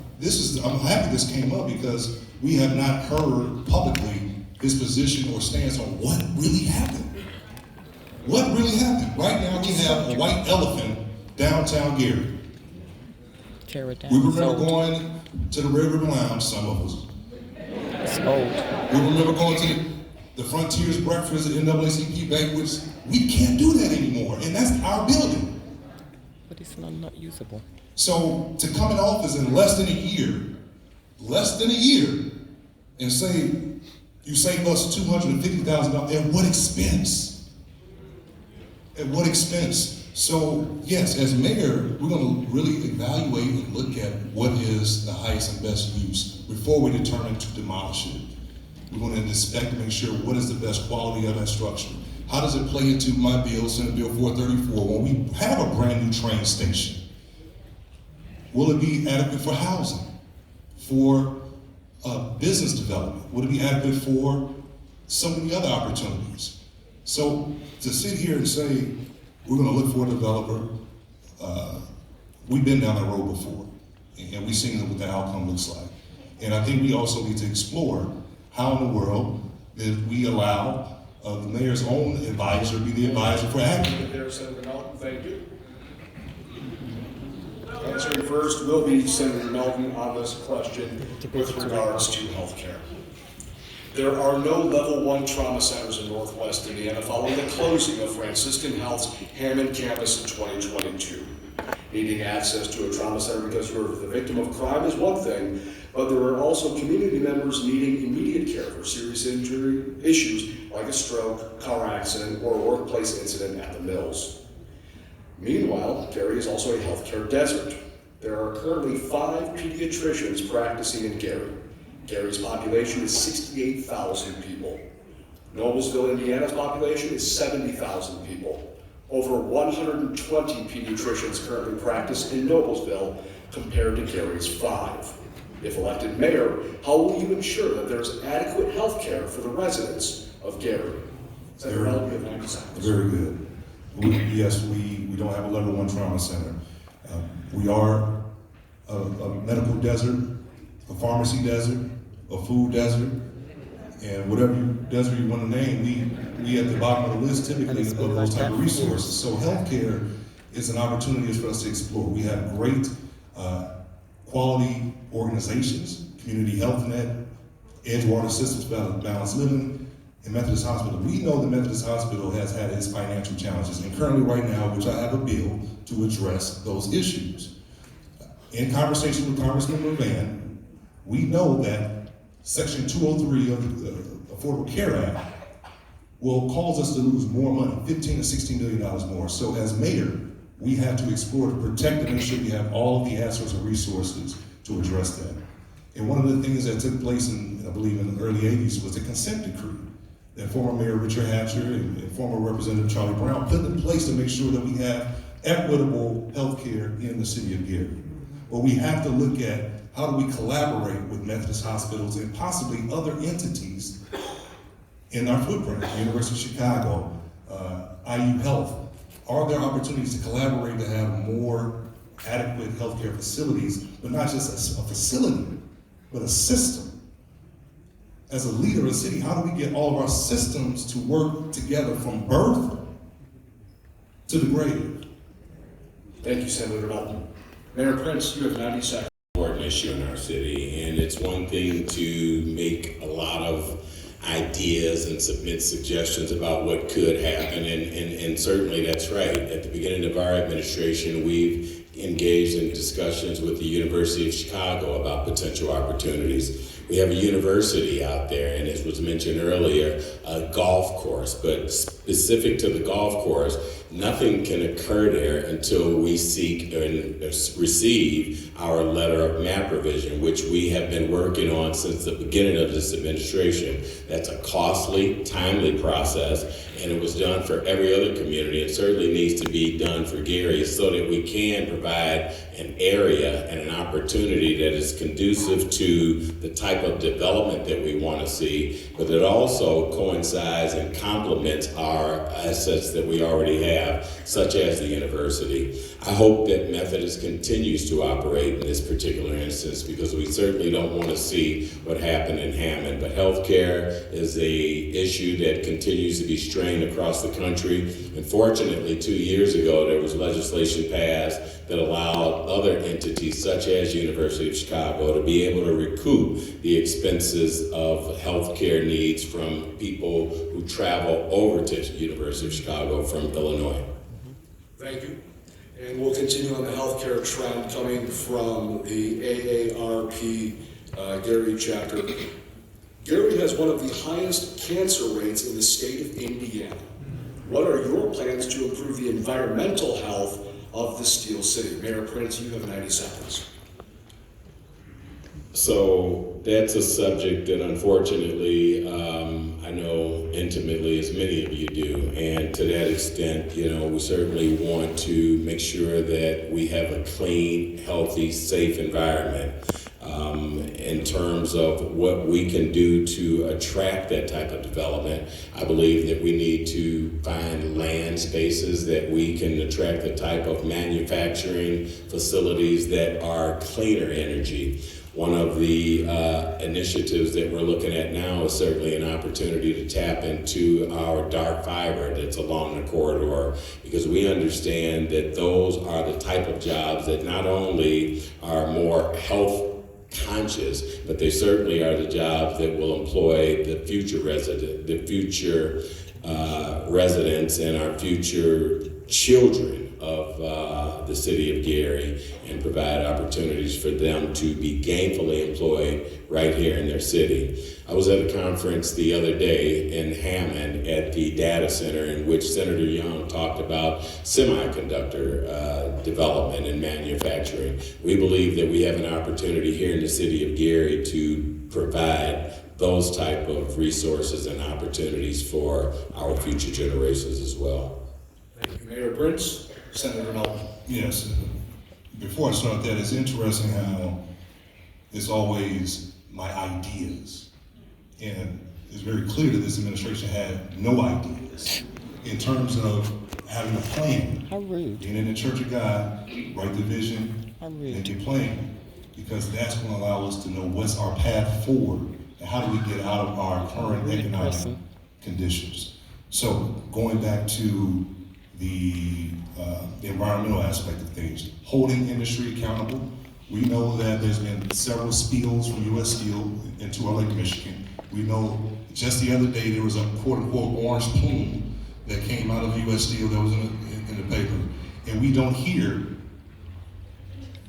happy this came up because we have not heard publicly his position or stance on what really happened. What really happened? Right now we have a white elephant downtown Gary. Tear it down. We It's remember old. going to the Red Ribbon Lounge, some of us. It's old. We remember going to the Frontiers breakfast at NAACP banquets. We can't do that anymore, and that's our building. But it's not usable. So to come in office in less than a year, and say you saved us $250,000, at what expense? At what expense? So yes, as mayor, we're going to really evaluate and look at what is the highest and best use before we determine to demolish it. We're going to inspect to make sure what is the best quality of that structure. How does it play into my bill, Senate Bill 434, when we have a brand new train station? Will it be adequate for housing, for business development? Will it be adequate for so many other opportunities? So to sit here and say, we're going to look for a developer, we've been down that road before, and we've seen what the outcome looks like. And I think we also need to explore how in the world that we allow the mayor's own advisor be the advisor for action. There, Senator Melton, thank you. Answering first will be Senator Melton on this question with regards to health care. There are no level 1 trauma centers in Northwest Indiana following the closing of Franciscan Health's Hammond campus in 2022. Needing access to a trauma center because you're the victim of crime is one thing, but there are also community members needing immediate care for serious injury issues like a stroke, car accident, or a workplace incident at the mills. Meanwhile, Gary is also a healthcare desert. There are currently 5 pediatricians practicing in Gary. Gary's population is 68,000 people. Noblesville, Indiana's population is 70,000 people. Over 120 pediatricians currently practice in Noblesville compared to Gary's 5. If elected mayor, how will you ensure that there's adequate health care for the residents of Gary? Senator Melton, you have 90 seconds. Very good. Yes, we don't have a level 1 trauma center. We are a medical desert, a pharmacy desert, a food desert, and whatever desert you want to name, we at the bottom of the list typically of those type of resources. So healthcare is an opportunity for us to explore. We have great quality organizations, Community Health Net, Edgewater Systems, Balanced Living, and Methodist Hospital. We know the Methodist Hospital has had its financial challenges, and currently right now, which I have a bill to address those issues. In conversation with Congressman Van, we know that Section 203 of the Affordable Care Act will cause us to lose more money, $15 to $16 million more. So as mayor, we have to explore to protect and make sure we have all of the assets and resources to address that. And one of the things that took place in, I believe, in the early 80s was the consent decree that former Mayor Richard Hatcher and former Representative Charlie Brown put in place to make sure that we have equitable health care in the city of Gary. Well, we have to look at how do we collaborate with Methodist hospitals and possibly other entities in our footprint, the University of Chicago, IU Health. Are there opportunities to collaborate to have more adequate healthcare facilities, but not just a facility, but a system? As a leader of the city, how do we get all of our systems to work together from birth to the grave? Thank you, Senator Melton. Mayor Prince, you have 90 seconds. Important issue in our city, and it's one thing to make a lot of ideas and submit suggestions about what could happen, and certainly that's right. At the beginning of our administration, we've engaged in discussions with the University of Chicago about potential opportunities. We have a university out there, and as was mentioned earlier, a golf course, but specific to the golf course, nothing can occur there until we seek and receive our letter of map revision, which we have been working on since the beginning of this administration. That's a costly, timely process, and it was done for every other community. It certainly needs to be done for Gary so that we can provide an area and an opportunity that is conducive to the type of development that we want to see, but it also coincides and complements our assets that we already have, such as the university. I hope that Methodist continues to operate in this particular instance, because we certainly don't want to see what happened in Hammond. But healthcare is a issue that continues to be strained across the country. And fortunately, 2 years ago, there was legislation passed that allowed other entities, such as University of Chicago, to be able to recoup the expenses of healthcare needs from people who travel over to University of Chicago from Illinois. Thank you. And we'll continue on the healthcare trend coming from the AARP Gary chapter. Gary has one of the highest cancer rates in the state of Indiana. What are your plans to improve the environmental health of the Steel City? Mayor Prince, you have 90 seconds. So that's a subject that unfortunately I know intimately, as many of you do, and to that extent, we certainly want to make sure that we have a clean, healthy, safe environment. In terms of what we can do to attract that type of development, I believe that we need to find land spaces that we can attract the type of manufacturing facilities that are cleaner energy. One of the initiatives that we're looking at now is certainly an opportunity to tap into our dark fiber that's along the corridor, because we understand that those are the type of jobs that not only are more health conscious, but they certainly are the jobs that will employ the future residents and our future children of the city of Gary, and provide opportunities for them to be gainfully employed right here in their city. I was at a conference the other day in Hammond at the data center, in which Senator Young talked about semiconductor development and manufacturing. We believe that we have an opportunity here in the city of Gary to provide those type of resources and opportunities for our future generations as well. Thank you, Mayor Prince. Senator Melton. Yes. Before I start that, it's interesting how it's always my ideas. And it's very clear that this administration had no ideas in terms of having a plan. How rude. Being in the Church of God, write the vision, and get plan. Because that's going to allow us to know what's our path forward and how do we get out of our current economic conditions. So going back to the environmental aspect of things, holding industry accountable. We know that there's been several spills from U.S. Steel into our Lake Michigan. We know just the other day there was a quote-unquote orange plume that came out of U.S. Steel that was in the paper. And we don't hear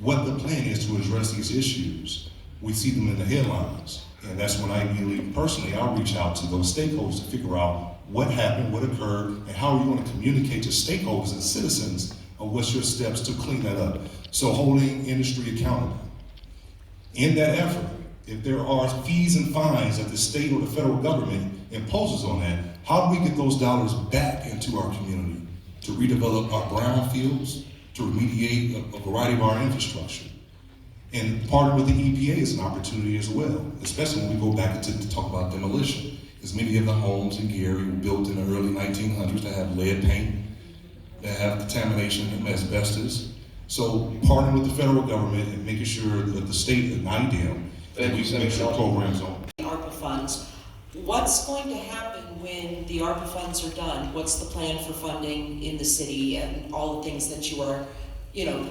what the plan is to address these issues. We see them in the headlines. And that's when I immediately, personally, I'll reach out to those stakeholders to figure out what happened, what occurred, and how are you going to communicate to stakeholders and citizens of what's your steps to clean that up. So holding industry accountable. In that effort, if there are fees and fines that the state or the federal government imposes on that, how do we get those dollars back into our community to redevelop our brownfields, to remediate a variety of our infrastructure? And partner with the EPA is an opportunity as well, especially when we go back to talk about demolition. As many of the homes in Gary were built in the early 1900s that have lead paint, that have contamination and asbestos. So partnering with the federal government and making sure that the state is not them, that we make sure programs on. ARPA funds. What's going to happen when the ARPA funds are done? What's the plan for funding in the city and all the things that you are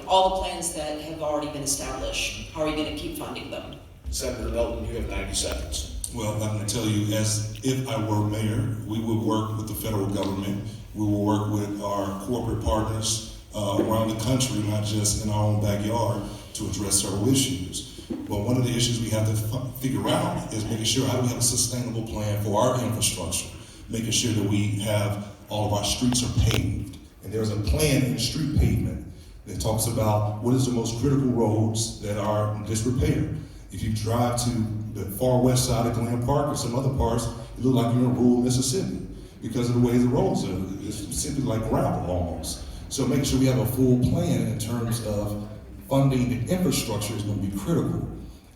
all the plans that have already been established, how are you gonna keep funding them? Senator Melton, you have 90 seconds. Well, I'm going to tell you, as if I were mayor, we would work with the federal government. We will work with our corporate partners around the country, not just in our own backyard, to address several issues. But one of the issues we have to figure out is making sure how do we have a sustainable plan for our infrastructure, making sure that we have all of our streets are paved. And there's a plan in street pavement that talks about what is the most critical roads that are in disrepair. If you drive to the far west side of Glen Park or some other parts, it looks like you're in rural Mississippi because of the way the roads are. It's simply like gravel almost. So making sure we have a full plan in terms of funding the infrastructure is going to be critical.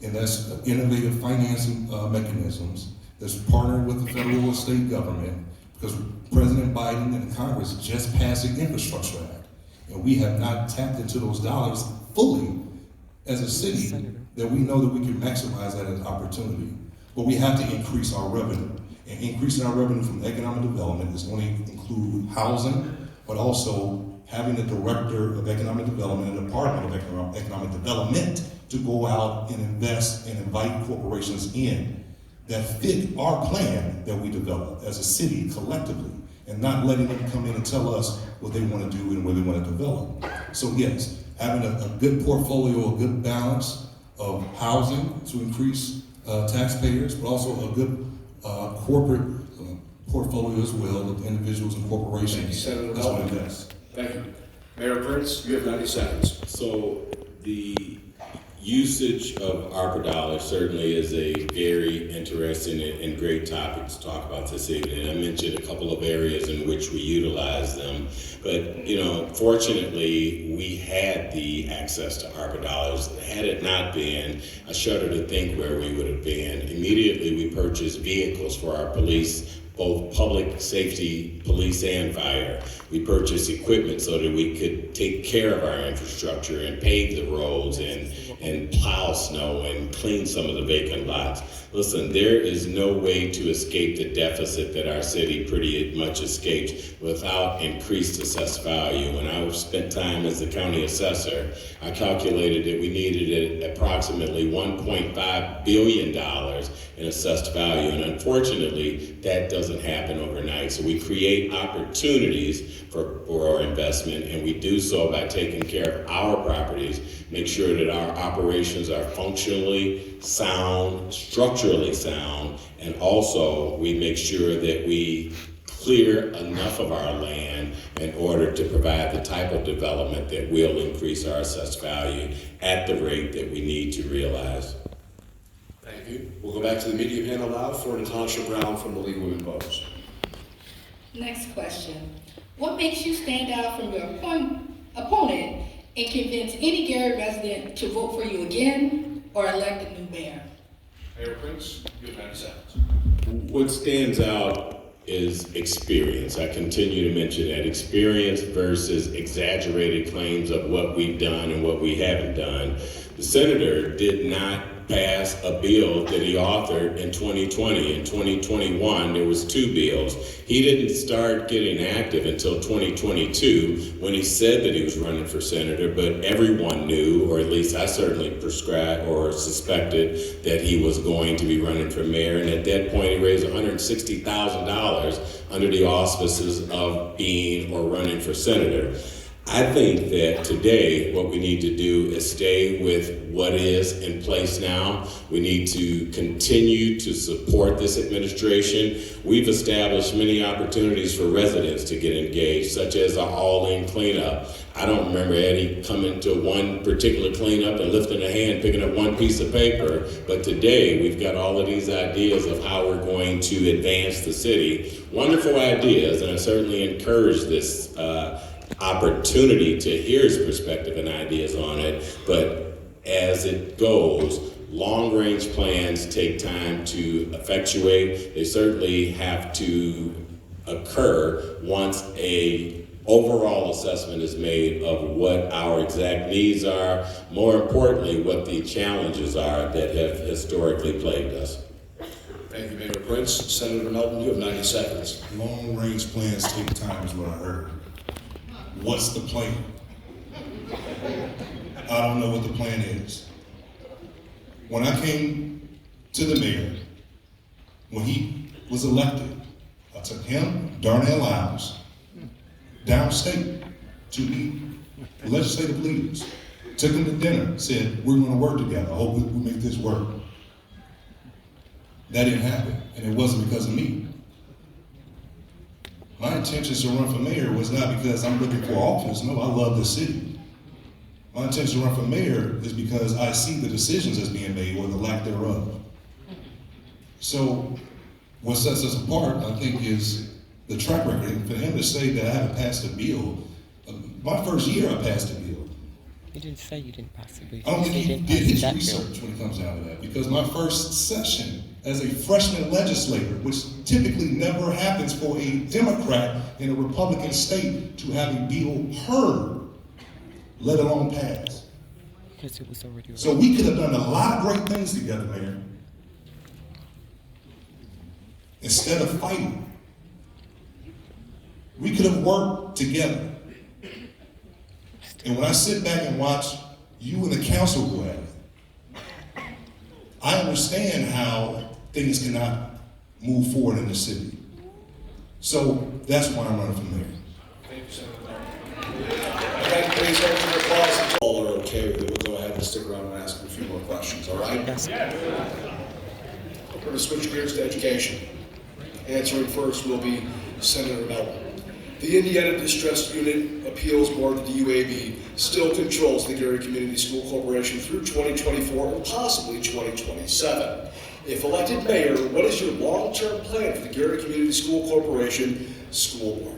And that's innovative financing mechanisms that's partnered with the federal and state government, because President Biden and Congress just passed the Infrastructure Act. And we have not tapped into those dollars fully as a city that we know that we can maximize that as an opportunity. But we have to increase our revenue. And increasing our revenue from economic development is going to include housing, but also having the Director of Economic Development and Department of Economic Development to go out and invest and invite corporations in that fit our plan that we develop as a city collectively, and not letting them come in and tell us what they want to do and where they want to develop. So yes, having a good portfolio, a good balance of housing to increase taxpayers, but also a good corporate portfolio as well of individuals and corporations. Thank you, Senator That's what Melton. it is. Thank you. Mayor Prince, you have 90 seconds. So the usage of ARPA dollars certainly is a very interesting and great topic to talk about this evening. I mentioned a couple of areas in which we utilize them, but fortunately we had the access to ARPA dollars. Had it not been, I shudder to think where we would have been. Immediately we purchased vehicles for our police, both public safety, police and fire. We purchased equipment so that we could take care of our infrastructure and pave the roads and plow snow and clean some of the vacant lots. Listen, there is no way to escape the deficit that our city pretty much escaped without increased assessed value. When I spent time as the county assessor, I calculated that we needed approximately $1.5 billion in assessed value. And unfortunately, that doesn't happen overnight. So we create opportunities for our investment, and we do so by taking care of our properties, make sure that our operations are functionally sound, structurally sound, and also we make sure that we clear enough of our land in order to provide the type of development that will increase our assessed value at the rate that we need to realize. Thank you. We'll go back to the media panel now for Natasha Brown from the League of Women Voters. Next question. What makes you stand out from your opponent and convince any Gary resident to vote for you again or elect a new mayor? Mayor Prince, you have 90 seconds. What stands out is experience. I continue to mention that experience versus exaggerated claims of what we've done and what we haven't done. The senator did not pass a bill that he authored in 2020. In 2021, there was 2 bills. He didn't start getting active until 2022 when he said that he was running for senator, but everyone knew, or at least I certainly prescribed or suspected, that he was going to be running for mayor. And at that point, he raised $160,000 under the auspices of being or running for senator. I think that today what we need to do is stay with what is in place now. We need to continue to support this administration. We've established many opportunities for residents to get engaged, such as a all-in cleanup. I don't remember Eddie coming to one particular cleanup and lifting a hand, picking up one piece of paper. But today we've got all of these ideas of how we're going to advance the city. Wonderful ideas, and I certainly encourage this opportunity to hear his perspective and ideas on it. But as it goes, long-range plans take time to effectuate. They certainly have to occur once a overall assessment is made of what our exact needs are, more importantly, what the challenges are that have historically plagued us. Thank you, Mayor Prince. Senator Melton, you have 90 seconds. Long-range plans take time is what I heard. What's the plan? I don't know what the plan is. When I came to the mayor, when he was elected, I took him, Darnell Ives, downstate to meet legislative leaders. Took him to dinner, said, we're gonna work together. I hope we make this work. That didn't happen, and it wasn't because of me. My intentions to run for mayor was not because I'm looking for office. No, I love this city. My intention to run for mayor is because I see the decisions that's being made or the lack thereof. So what sets us apart, I think, is the track record. And for him to say that I haven't passed a bill, my first year I passed a bill. You didn't say you didn't pass a bill. I don't think You he didn't did pass his that bill. research when it comes down to that, because my first session as a freshman legislator, which typically never happens for a Democrat in a Republican state to have a bill heard, let alone passed. Because it was already. So we could have done a lot of great things together, Mayor. Instead of fighting, we could have worked together. And when I sit back and watch you and the council go at it, I understand how things cannot move forward in the city. So that's why I'm running for mayor. Thank you, Senator. Again, please hold your applause until all are okay with it. We'll go ahead and stick around and ask a few more questions, all right? Yes. We're going to switch gears to education. Answering first will be Senator Melton. The Indiana Distress Unit Appeals Board, the DUAB, still controls the Gary Community School Corporation through 2024 and possibly 2027. If elected mayor, what is your long-term plan for the Gary Community School Corporation School Board?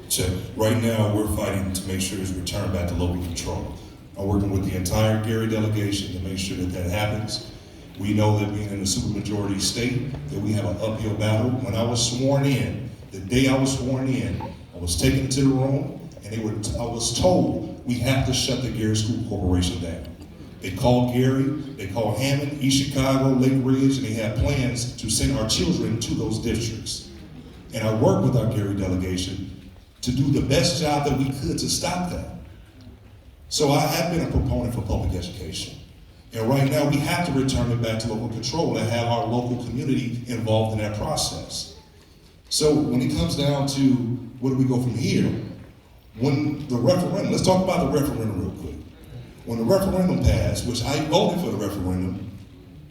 Check. Right now, we're fighting to make sure it's returned back to local control. I'm working with the entire Gary delegation to make sure that that happens. We know that being in a supermajority state, that we have an uphill battle. When I was sworn in, the day I was sworn in, I was taken into the room, and I was told we have to shut the Gary School Corporation down. They called Gary, they called Hammond, East Chicago, Lake Ridge, and they had plans to send our children to those districts. And I worked with our Gary delegation to do the best job that we could to stop that. So I have been a proponent for public education. And right now we have to return it back to local control and have our local community involved in that process. So when it comes down to where do we go from here, when the referendum, let's talk about the referendum real quick. When the referendum passed, which I voted for the referendum,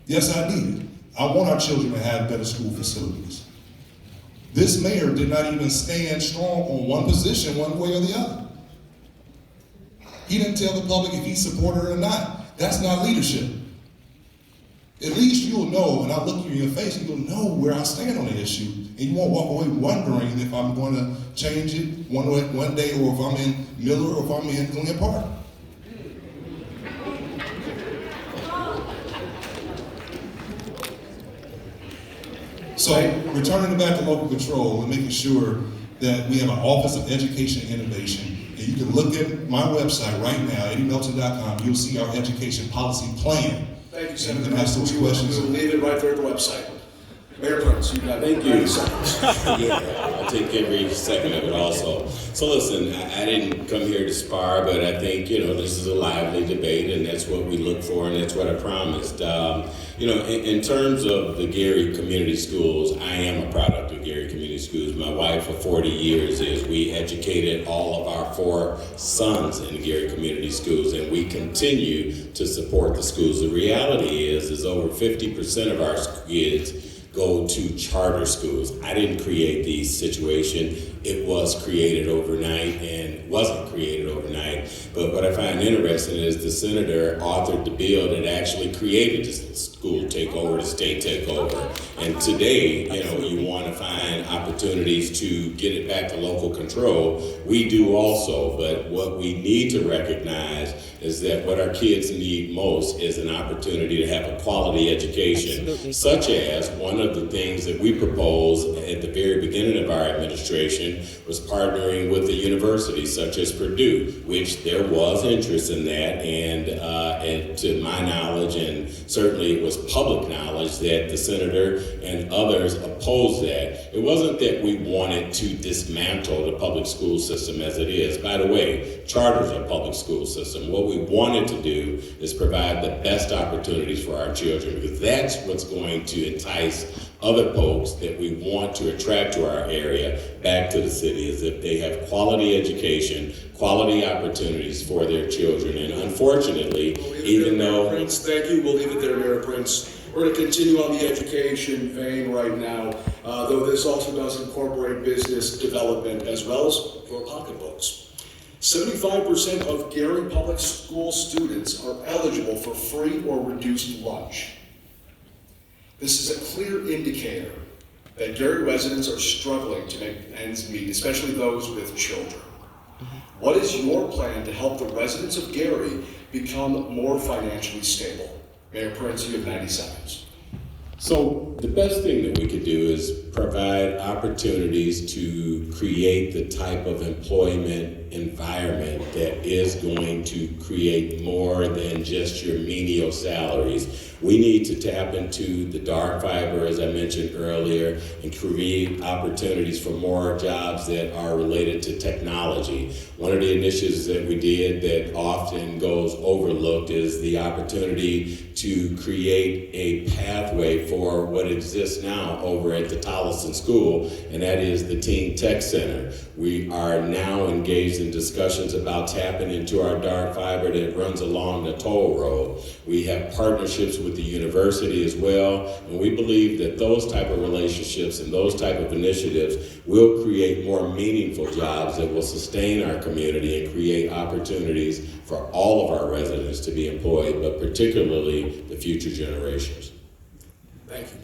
yes, I did. I want our children to have better school facilities. This mayor did not even stand strong on one position, one way or the other. He didn't tell the public if he supported it or not. That's not leadership. At least you'll know, and I'll look you in your face, and you'll know where I stand on the issue, and you won't walk away wondering if I'm going to change it one day, or if I'm in Miller, or if I'm in Glen Park. So returning it back to local control and making sure that we have an Office of Education and Innovation. And you can look at my website right now, eddiemelton.com. You'll see our education policy plan. Thank you, And Senator. you can ask those questions. We'll leave it right there at the website. Mayor Prince, you got Thank you. 30 seconds. Yeah, I'll take every second of it also. So listen, I didn't come here to spar, but I think, this is a lively debate, and that's what we look for, and that's what I promised. In terms of the Gary Community Schools, I am a product of Gary Community Schools. My wife for 40 years we educated all of our 4 sons in the Gary Community Schools, and we continue to support the schools. The reality is over 50% of our kids go to charter schools. I didn't create the situation. It was created overnight and wasn't created overnight. But what I find interesting is the senator authored the bill that actually created the school takeover, the state takeover. And today, you want to find opportunities to get it back to local control. We do also, but what we need to recognize is that what our kids need most is an opportunity to have a quality education. Absolutely. Such as one of the things that we proposed at the very beginning of our administration was partnering with the universities such as Purdue, which there was interest in that, and to my knowledge, and certainly it was it's public knowledge that the senator and others opposed that. It wasn't that we wanted to dismantle the public school system as it is. By the way, charters are public school system. What we wanted to do is provide the best opportunities for our children, because that's what's going to entice other folks that we want to attract to our area back to the city, is if they have quality education, quality opportunities for their children. And unfortunately, even though... Prince, thank you. We'll leave it there, Mayor Prince. We're going to continue on the education vein right now, though this also does incorporate business development as well as your pocketbooks. 75% of Gary Public School students are eligible for free or reduced lunch. This is a clear indicator that Gary residents are struggling to make ends meet, especially those with children. What is your plan to help the residents of Gary become more financially stable? Mayor Prince, you have 90 seconds. So the best thing that we could do is provide opportunities to create the type of employment environment that is going to create more than just your menial salaries. We need to tap into the dark fiber, as I mentioned earlier, and create opportunities for more jobs that are related to technology. One of the initiatives that we did that often goes overlooked is the opportunity to create a pathway for what exists now over at the Tolleson School, and that is the Teen Tech Center. We are now engaged in discussions about tapping into our dark fiber that runs along the toll road. We have partnerships with the university as well, and we believe that those type of relationships and those type of initiatives will create more meaningful jobs that will sustain our community and create opportunities for all of our residents to be employed, but particularly the future generations. Thank you.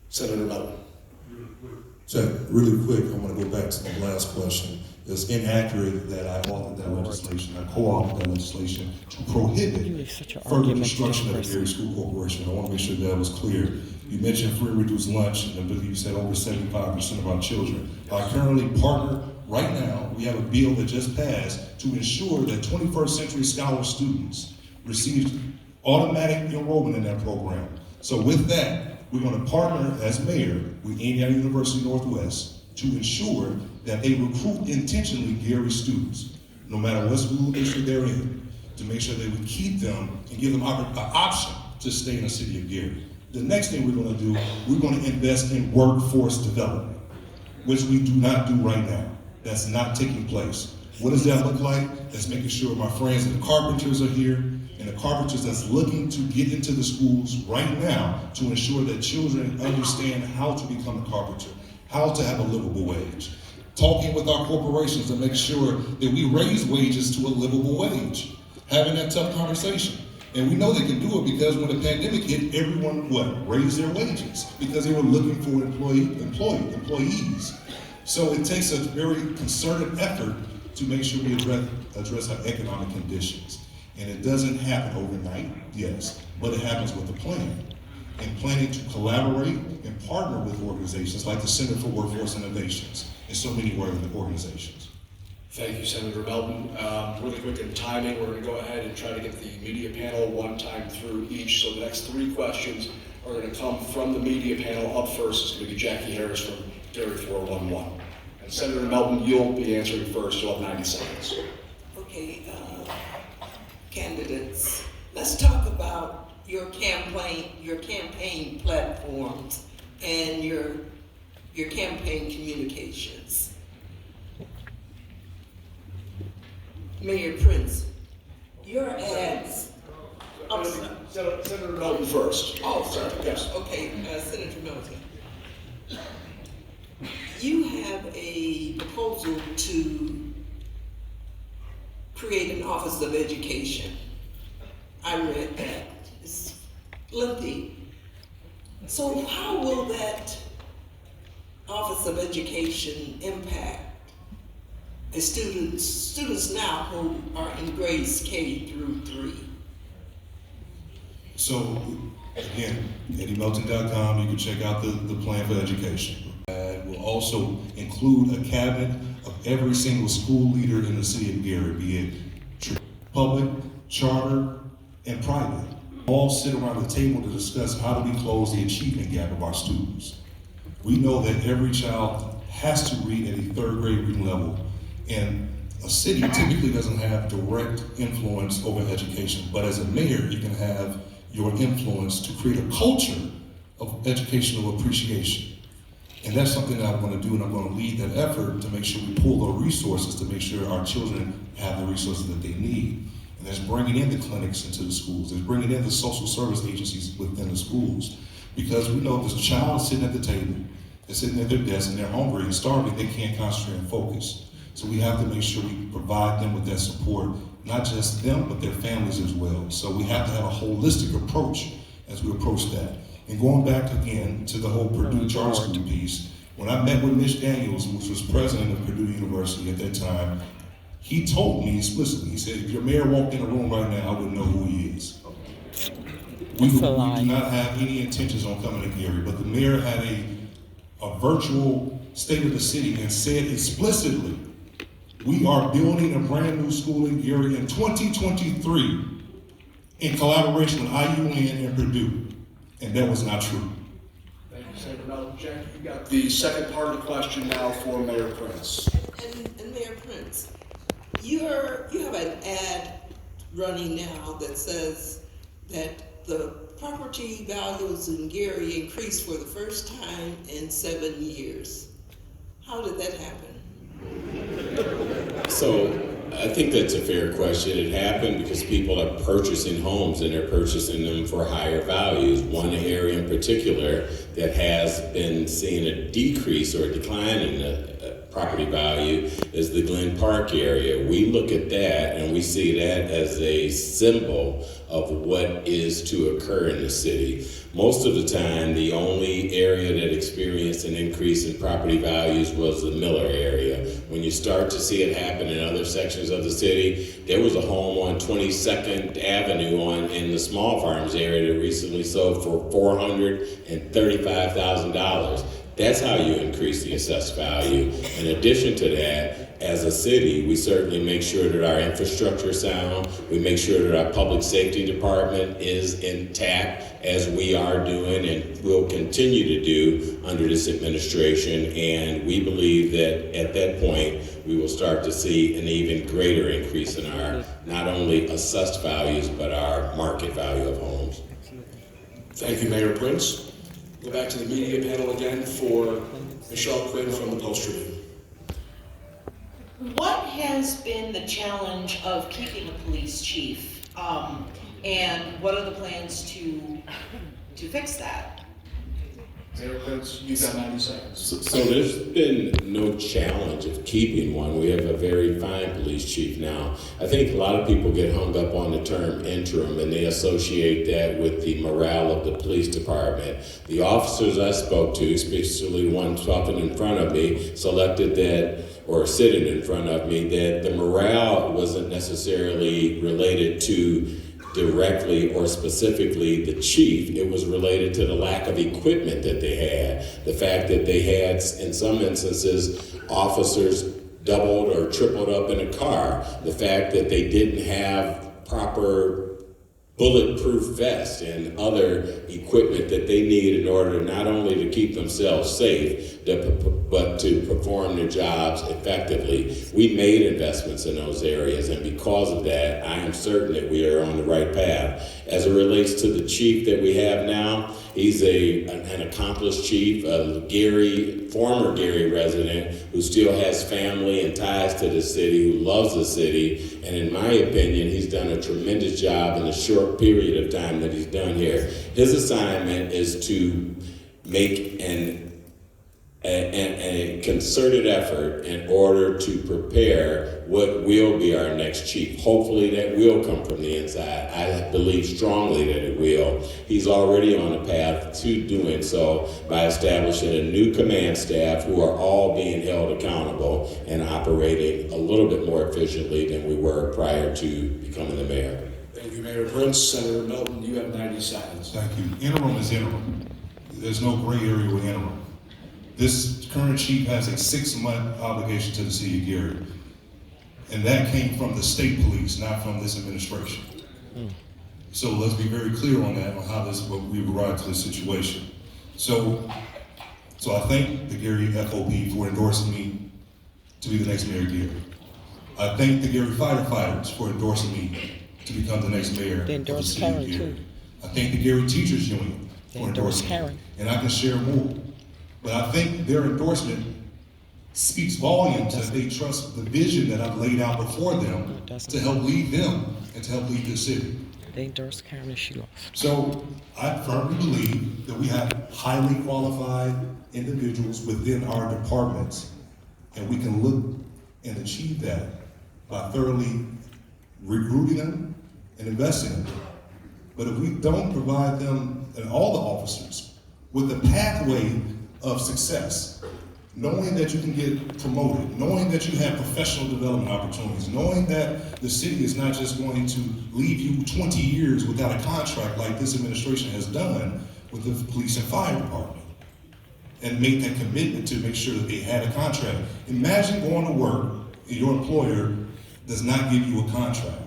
Senator Melton. So really quick, I want to go back to the last question. It's inaccurate that I authored that legislation, I co-authored that legislation to prohibit further construction of the Gary School Corporation. I want to make sure that was clear. You mentioned free and reduced lunch, and I believe you said over 75% of our children. I currently partner, right now, we have a bill that just passed to ensure that 21st Century Scholar students receive automatic enrollment in that program. So with that, we're going to partner as mayor with Indiana University Northwest to ensure that they recruit intentionally Gary students, no matter what school district they're in, to make sure that we keep them and give them an option to stay in the city of Gary. The next thing we're going to do, we're going to invest in workforce development, which we do not do right now. That's not taking place. What does that look like? That's making sure my friends and the carpenters are here, and the carpenters that's looking to get into the schools right now to ensure that children understand how to become a carpenter, how to have a livable wage. Talking with our corporations to make sure that we raise wages to a livable wage. Having that tough conversation. And we know they can do it because when the pandemic hit, everyone, raised their wages because they were looking for employees. So it takes a very concerted effort to make sure we address our economic conditions. And it doesn't happen overnight, yes, but it happens with a plan. And planning to collaborate and partner with organizations like the Center for Workforce Innovations and so many organizations. Thank you, Senator Melton. Really quick in timing, we're going to go ahead and try to get the media panel one time through each. So the next three questions are going to come from the media panel. Up first is going to be Jackie Harris from Gary 411. And Senator Melton, you'll be answering first. You'll have 90 seconds. Okay, candidates, let's talk about your campaign platforms and your campaign communications. Mayor Prince, your ads. Senator Melton first. Oh, sorry. Yes. Okay, Senator Melton. You have a proposal to create an Office of Education. I read that. It's lengthy. So how will that Office of Education impact the students now who are in grades K through 3? So again, EddieMelton.com, you can check out the plan for education. We'll also include a cabinet of every single school leader in the city of Gary, be it public, charter, and private. all sit around the table to discuss how do we close the achievement gap of our students. We know that every child has to read at a third grade reading level, and a city typically doesn't have direct influence over education, but as a mayor, you can have your influence to create a culture of educational appreciation. And that's something that I'm going to do, and I'm going to lead that effort to make sure we pull the resources to make sure our children have the resources that they need. And that's bringing in the clinics into the schools. That's bringing in the social service agencies within the schools. Because we know if there's a child sitting at the table, they're sitting at their desk and they're hungry and starving, they can't concentrate and focus. So we have to make sure we provide them with that support, not just them, but their families as well. So we have to have a holistic approach as we approach that. And going back again to the whole Purdue Charter School piece, when I met with Mitch Daniels, which was president of Purdue University at that time, he told me explicitly, he said, if your mayor walked in the room right now, I wouldn't know who he is. We do not have any intentions on coming to Gary, but the mayor had a virtual state of the city and said explicitly, we are building a brand new school in Gary in 2023 in collaboration with IUN and Purdue. And that was not true. Thank you, Senator Melton. Jack, you got the second part of the question now for Mayor Prince. And Mayor Prince, you have an ad running now that says that the property values in Gary increased for the first time in 7 years. How did that happen? So I think that's a fair question. It happened because people are purchasing homes and they're purchasing them for higher values. One area in particular that has been seeing a decrease or a decline in the property value is the Glen Park area. We look at that and we see that as a symbol of what is to occur in the city. Most of the time, the only area that experienced an increase in property values was the Miller area. When you start to see it happen in other sections of the city, there was a home on 22nd Avenue in the Small Farms area that recently sold for $435,000. That's how you increase the assessed value. In addition to that, as a city, we certainly make sure that our infrastructure is sound. We make sure that our public safety department is intact, as we are doing and will continue to do under this administration. And we believe that at that point, we will start to see an even greater increase in our not only assessed values, but our market value of homes. Thank you, Mayor Prince. Go back to the media panel again for Michelle Quinn from the Post Tribune. What has been the challenge of keeping a police chief? And what are the plans to fix that? Mayor Prince, you've got 90 seconds. So there's been no challenge of keeping one. We have a very fine police chief now. I think a lot of people get hung up on the term interim and they associate that with the morale of the police department. The officers I spoke to, especially the one talking in front of me, selected that, or sitting in front of me, that the morale wasn't necessarily related to directly or specifically the chief. It was related to the lack of equipment that they had. The fact that they had, in some instances, officers doubled or tripled up in a car. The fact that they didn't have proper bulletproof vests and other equipment that they need in order not only to keep themselves safe, but to perform their jobs effectively. We made investments in those areas, and because of that, I am certain that we are on the right path. As it relates to the chief that we have now, he's an accomplished chief, a former Gary resident who still has family and ties to the city, who loves the city, and in my opinion, he's done a tremendous job in the short period of time that he's done here. His assignment is to make a concerted effort in order to prepare what will be our next chief. Hopefully that will come from the inside. I believe strongly that it will. He's already on a path to doing so by establishing a new command staff who are all being held accountable and operating a little bit more efficiently than we were prior to becoming the mayor. Thank you, Mayor Prince. Senator Melton, you have 90 seconds. Thank you. Interim is interim. There's no gray area with interim. This current chief has a 6-month obligation to the city of Gary. And that came from the state police, not from this administration. So let's be very clear on that, on how we've arrived to this situation. So I thank the Gary FOP for endorsing me to be the next mayor of Gary. I thank the Gary firefighters for endorsing me to become the next mayor of the endorsed city of Karen, Gary. too. I thank the Gary Teachers Union They for endorsed endorsing Karen. me. And I can share more. But I think their endorsement speaks volumes that they trust the vision that I've laid out before them to help lead them and to help lead the city. They endorsed Karen and she lost. So I firmly believe that we have highly qualified individuals within our departments, and we can look and achieve that by thoroughly recruiting them and investing in them. But if we don't provide them and all the officers with a pathway of success, knowing that you can get promoted, knowing that you have professional development opportunities, knowing that the city is not just going to leave you 20 years without a contract like this administration has done with the police and fire department, and make that commitment to make sure that they had a contract. Imagine going to work and your employer does not give you a contract.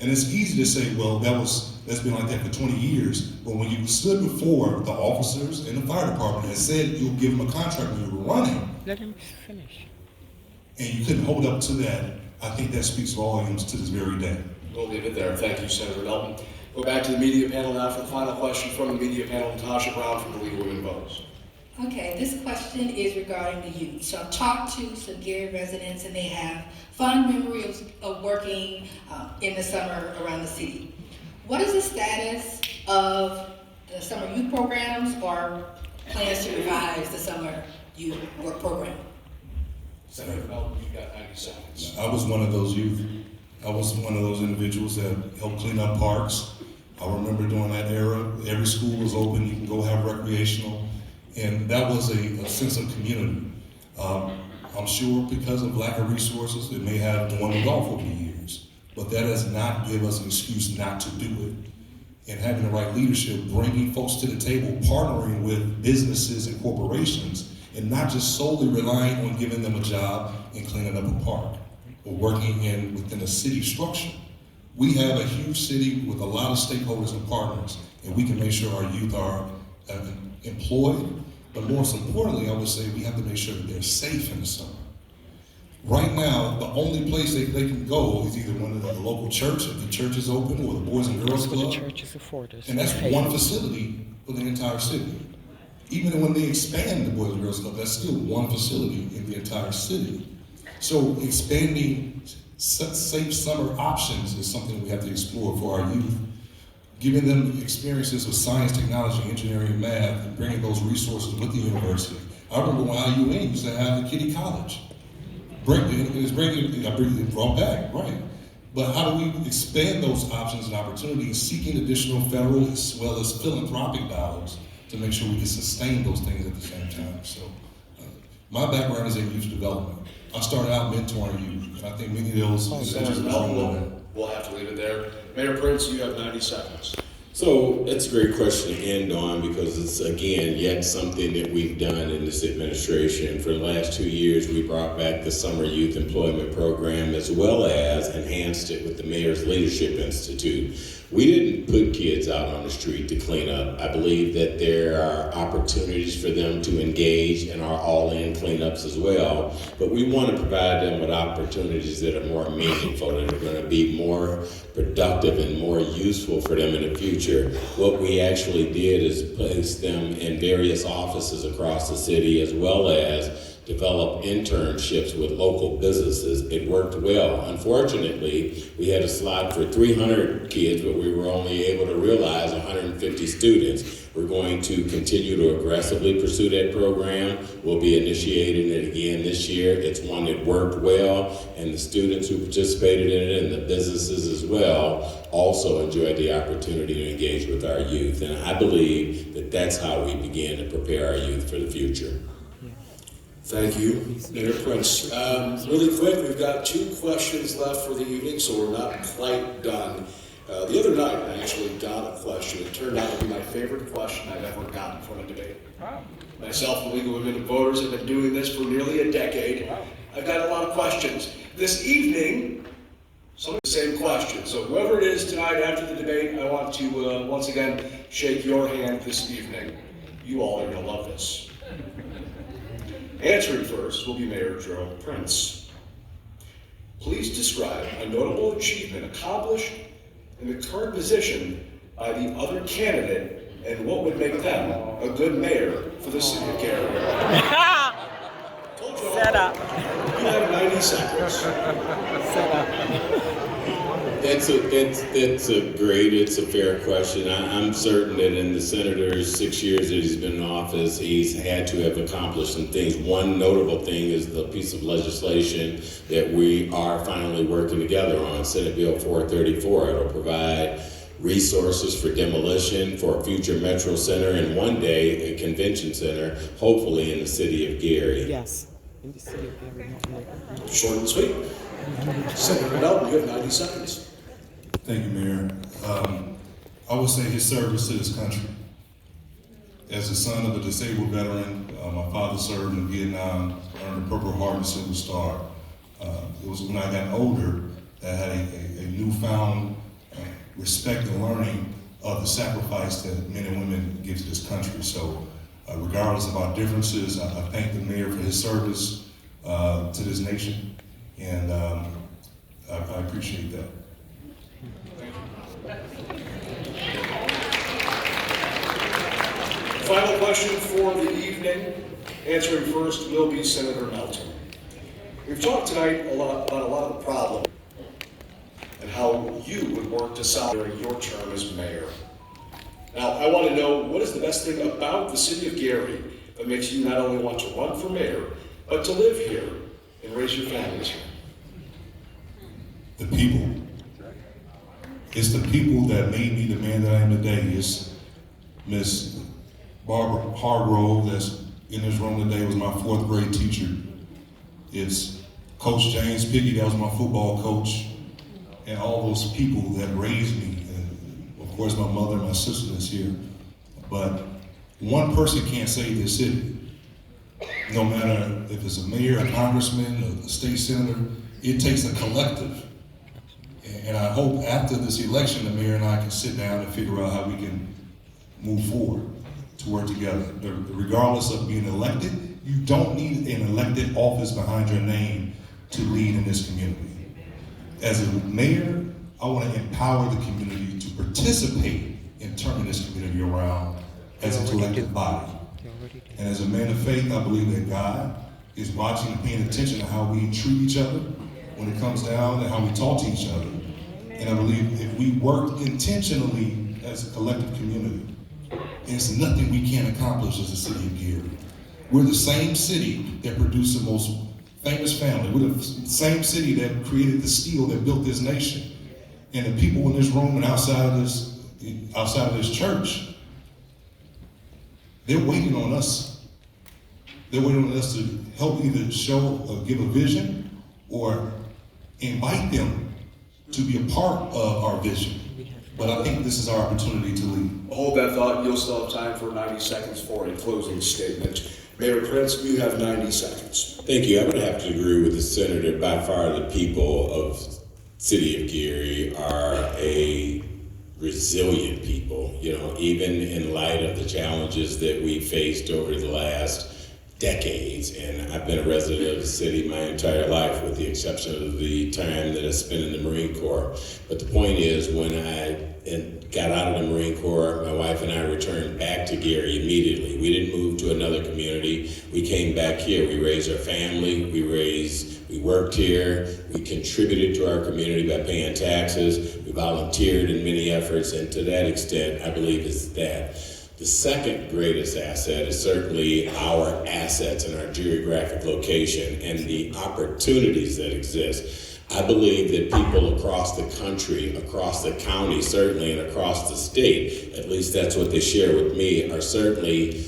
And it's easy to say, well, that's been like that for 20 years. But when you stood before the officers and the fire department and said you'll give them a contract when you were running, Let him finish. and you couldn't hold up to that, I think that speaks volumes to this very day. We'll leave it there. Thank you, Senator Melton. Go back to the media panel now for the final question from the media panel, Natasha Brown from the League of Women Voters. Okay, this question is regarding the youth. So I've talked to some Gary residents and they have fond memories of working in the summer around the city. What is the status of the summer youth programs or plans to revise the summer youth work program? Senator Melton, you've got 90 seconds. I was one of those youth. I was one of those individuals that helped clean up parks. I remember during that era, every school was open, you can go have recreational, and that was a sense of community. I'm sure because of lack of resources, it may have dwindled off over the years, but that does not give us an excuse not to do it. And having the right leadership, bringing folks to the table, partnering with businesses and corporations, and not just solely relying on giving them a job and cleaning up a park, or working within a city structure. We have a huge city with a lot of stakeholders and partners, and we can make sure our youth are employed, but most importantly, I would say we have to make sure that they're safe in the summer. Right now, the only place they can go is either one of the local church, if the church is open, or the Boys and Girls That's what Club. the churches afford us. And that's one facility for the entire city. Even when they expand the Boys and Girls Club, that's still one facility in the entire city. So expanding safe summer options is something we have to explore for our youth. Giving them experiences of science, technology, engineering, and math, and bringing those resources with the university. I remember when IUN used to have the kiddie college. I bring it brought back, right? But how do we expand those options and opportunities, seeking additional federal as well as philanthropic dollars to make sure we can sustain those things at the same time? So my background is in youth development. I started out mentoring youth, and I think many of those Senator individuals are Melton, we'll have to leave it there. Mayor Prince, you have 90 seconds. So that's a great question to end on because it's, again, yet something that we've done in this administration. For the last 2 years, we brought back the Summer Youth Employment Program as well as enhanced it with the Mayor's Leadership Institute. We didn't put kids out on the street to clean up. I believe that there are opportunities for them to engage in our all-in cleanups as well, but we want to provide them with opportunities that are more meaningful, that are going to be more productive and more useful for them in the future. What we actually did is place them in various offices across the city as well as develop internships with local businesses. It worked well. Unfortunately, we had a slot for 300 kids, but we were only able to realize 150 students. We're going to continue to aggressively pursue that program. We'll be initiating it again this year. It's one that worked well, and the students who participated in it and the businesses as well also enjoyed the opportunity to engage with our youth. And I believe that that's how we begin to prepare our youth for the future. Thank you, Mayor Prince. Really quick, we've got 2 questions left for the evening, so we're not quite done. The other night, I actually got a question. It turned out to be my favorite question I've ever gotten from a debate. Myself and the League of Women Voters have been doing this for nearly a decade. I've got a lot of questions. This evening, Some of the same question. So whoever it is tonight after the debate, I want to once again shake your hand this evening. You all are going to love this. Answering first will be Mayor Jerome Prince. Please describe a notable achievement accomplished in the current position by the other candidate and what would make them a good mayor for the city of Gary. Set up. You have 90 seconds. Set up. It's a fair question. I'm certain that in the senator's 6 years that he's been in office, he's had to have accomplished some things. One notable thing is the piece of legislation that we are finally working together on, Senate Bill 434. It'll provide resources for demolition for a future Metro Center and one day a convention center, hopefully in the city of Gary. Yes. In the city of Gary. Short and sweet. Senator Melton, you have 90 seconds. Thank you, Mayor. I would say his service to this country. As the son of a disabled veteran, my father served in Vietnam, earned a Purple Heart and Silver Star. It was when I got older that I had a newfound respect and learning of the sacrifice that men and women give to this country. So regardless of our differences, I thank the mayor for his service to this nation, and I appreciate that. Final question for the evening. Answering first will be Senator Melton. We've talked tonight about a lot of the problems and how you would work to solve during your term as mayor. Now, I want to know, what is the best thing about the city of Gary that makes you not only want to run for mayor, but to live here and raise your families here? The people. It's the people that made me the man that I am today. It's Miss Barbara Hargrove that's in this room today, was my 4th grade teacher. It's Coach James Piggy, that was my football coach, and all those people that raised me. And of course, my mother and my sister is here. But one person can't save this city. No matter if it's a mayor, a congressman, a state senator, it takes a collective. And I hope after this election, the mayor and I can sit down and figure out how we can move forward to work together. Regardless of being elected, you don't need an elected office behind your name to lead in this community. As a mayor, I want to empower the community to participate in turning this community around as a collective body. And as a man of faith, I believe that God is watching and paying attention to how we treat each other when it comes down to how we talk to each other. And I believe if we work intentionally as a collective community, there's nothing we can't accomplish as a city of Gary. We're the same city that produced the most famous family. We're the same city that created the steel that built this nation. And the people in this room and outside of this church, they're waiting on us. They're waiting on us to help either show or give a vision or invite them to be a part of our vision. But I think this is our opportunity to lead. Hold that thought. You'll still have time for 90 seconds for a closing statement. Mayor Prince, you have 90 seconds. Thank you. I would have to agree with the senator. By far, the people of city of Gary are a resilient people, even in light of the challenges that we faced over the last decades. And I've been a resident of the city my entire life, with the exception of the time that I spent in the Marine Corps. But the point is, when I got out of the Marine Corps, my wife and I returned back to Gary immediately. We didn't move to another community. We came back here. We raised our family. We worked here. We contributed to our community by paying taxes. We volunteered in many efforts. And to that extent, I believe it's that. The second greatest asset is certainly our assets and our geographic location and the opportunities that exist. I believe that people across the country, across the county certainly, and across the state, at least that's what they share with me, are certainly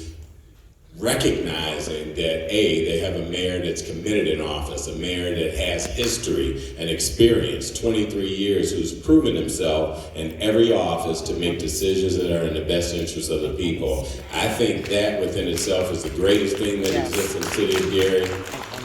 recognizing that they have a mayor that's committed in office, a mayor that has history and experience, 23 years, who's proven himself in every office to make decisions that are in the best interest of the people. I think that within itself is the greatest thing that exists in the city of Gary.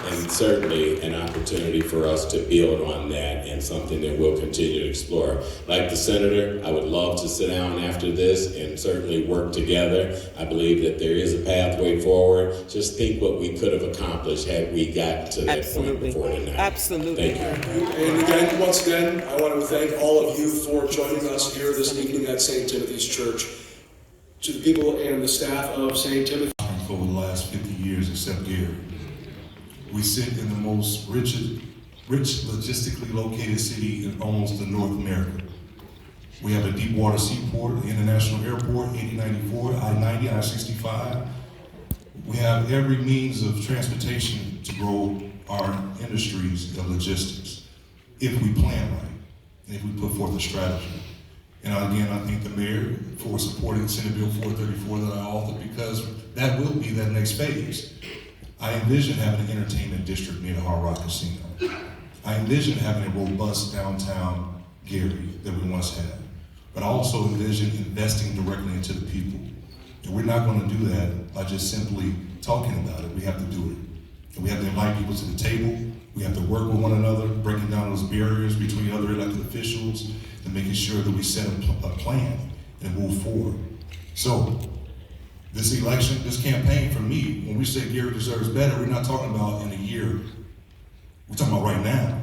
and certainly an opportunity for us to build on that and something that we'll continue to explore. Like the senator, I would love to sit down after this and certainly work together. I believe that there is a pathway forward. Just think what we could have accomplished had we gotten to that point before tonight. Absolutely. Thank you. And again, once again, I want to thank all of you for joining us here this evening at St. Timothy's Church. To the people and the staff of St. Timothy. For the last 50 years, except Gary. We sit in the most rich, logistically located city in almost in North America. We have a deep water seaport, an international airport, 8094, I-90, I-65. We have every means of transportation to grow our industries of logistics, if we plan right, and if we put forth a strategy. And again, I thank the mayor for supporting Senate Bill 434 that I authored, because that will be that next phase. I envision having an entertainment district near the Hard Rock Casino. I envision having a robust downtown Gary that we once had. But I also envision investing directly into the people. And we're not going to do that by just simply talking about it. We have to do it. And we have to invite people to the table. We have to work with one another, breaking down those barriers between other elected officials, and making sure that we set a plan and move forward. So, this election, this campaign for me, when we say Gary deserves better, we're not talking about in a year. We're talking about right now.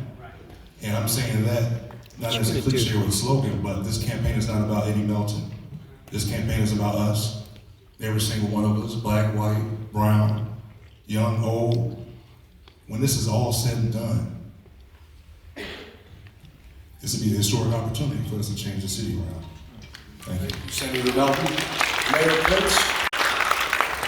And I'm saying that not as a cliche or a slogan, but this campaign is not about Eddie Melton. This campaign is about us. Every single one of us, black, white, brown, young, old. When this is all said and done, this would be a historic opportunity for us to change the city around. Thank you. Senator Melton, Mayor Prince.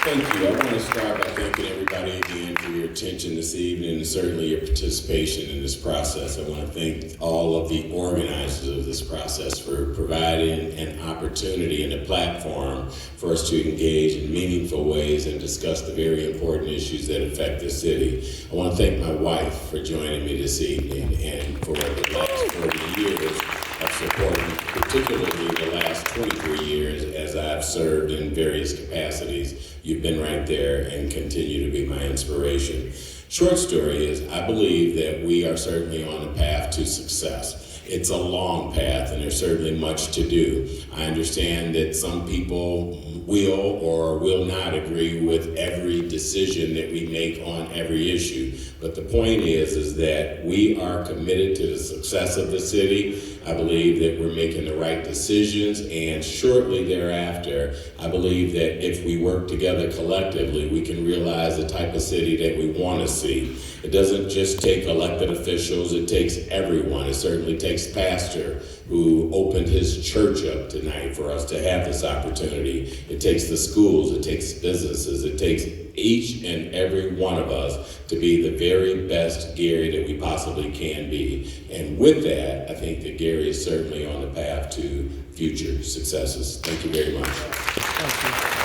Thank you. I want to start by thanking everybody again for your attention this evening and certainly your participation in this process. I want to thank all of the organizers of this process for providing an opportunity and a platform for us to engage in meaningful ways and discuss the very important issues that affect the city. I want to thank my wife for joining me this evening and for the last 40 years of supporting, particularly the last 23 years as I've served in various capacities. You've been right there and continue to be my inspiration. Short story is, I believe that we are certainly on a path to success. It's a long path and there's certainly much to do. I understand that some people will or will not agree with every decision that we make on every issue. But the point is that we are committed to the success of the city. I believe that we're making the right decisions, and shortly thereafter, I believe that if we work together collectively, we can realize the type of city that we want to see. It doesn't just take elected officials, it takes everyone. It certainly takes Pastor, who opened his church up tonight for us to have this opportunity. It takes the schools, it takes businesses, it takes each and every one of us to be the very best Gary that we possibly can be. And with that, I think that Gary is certainly on the path to future successes. Thank you very much. Thank you.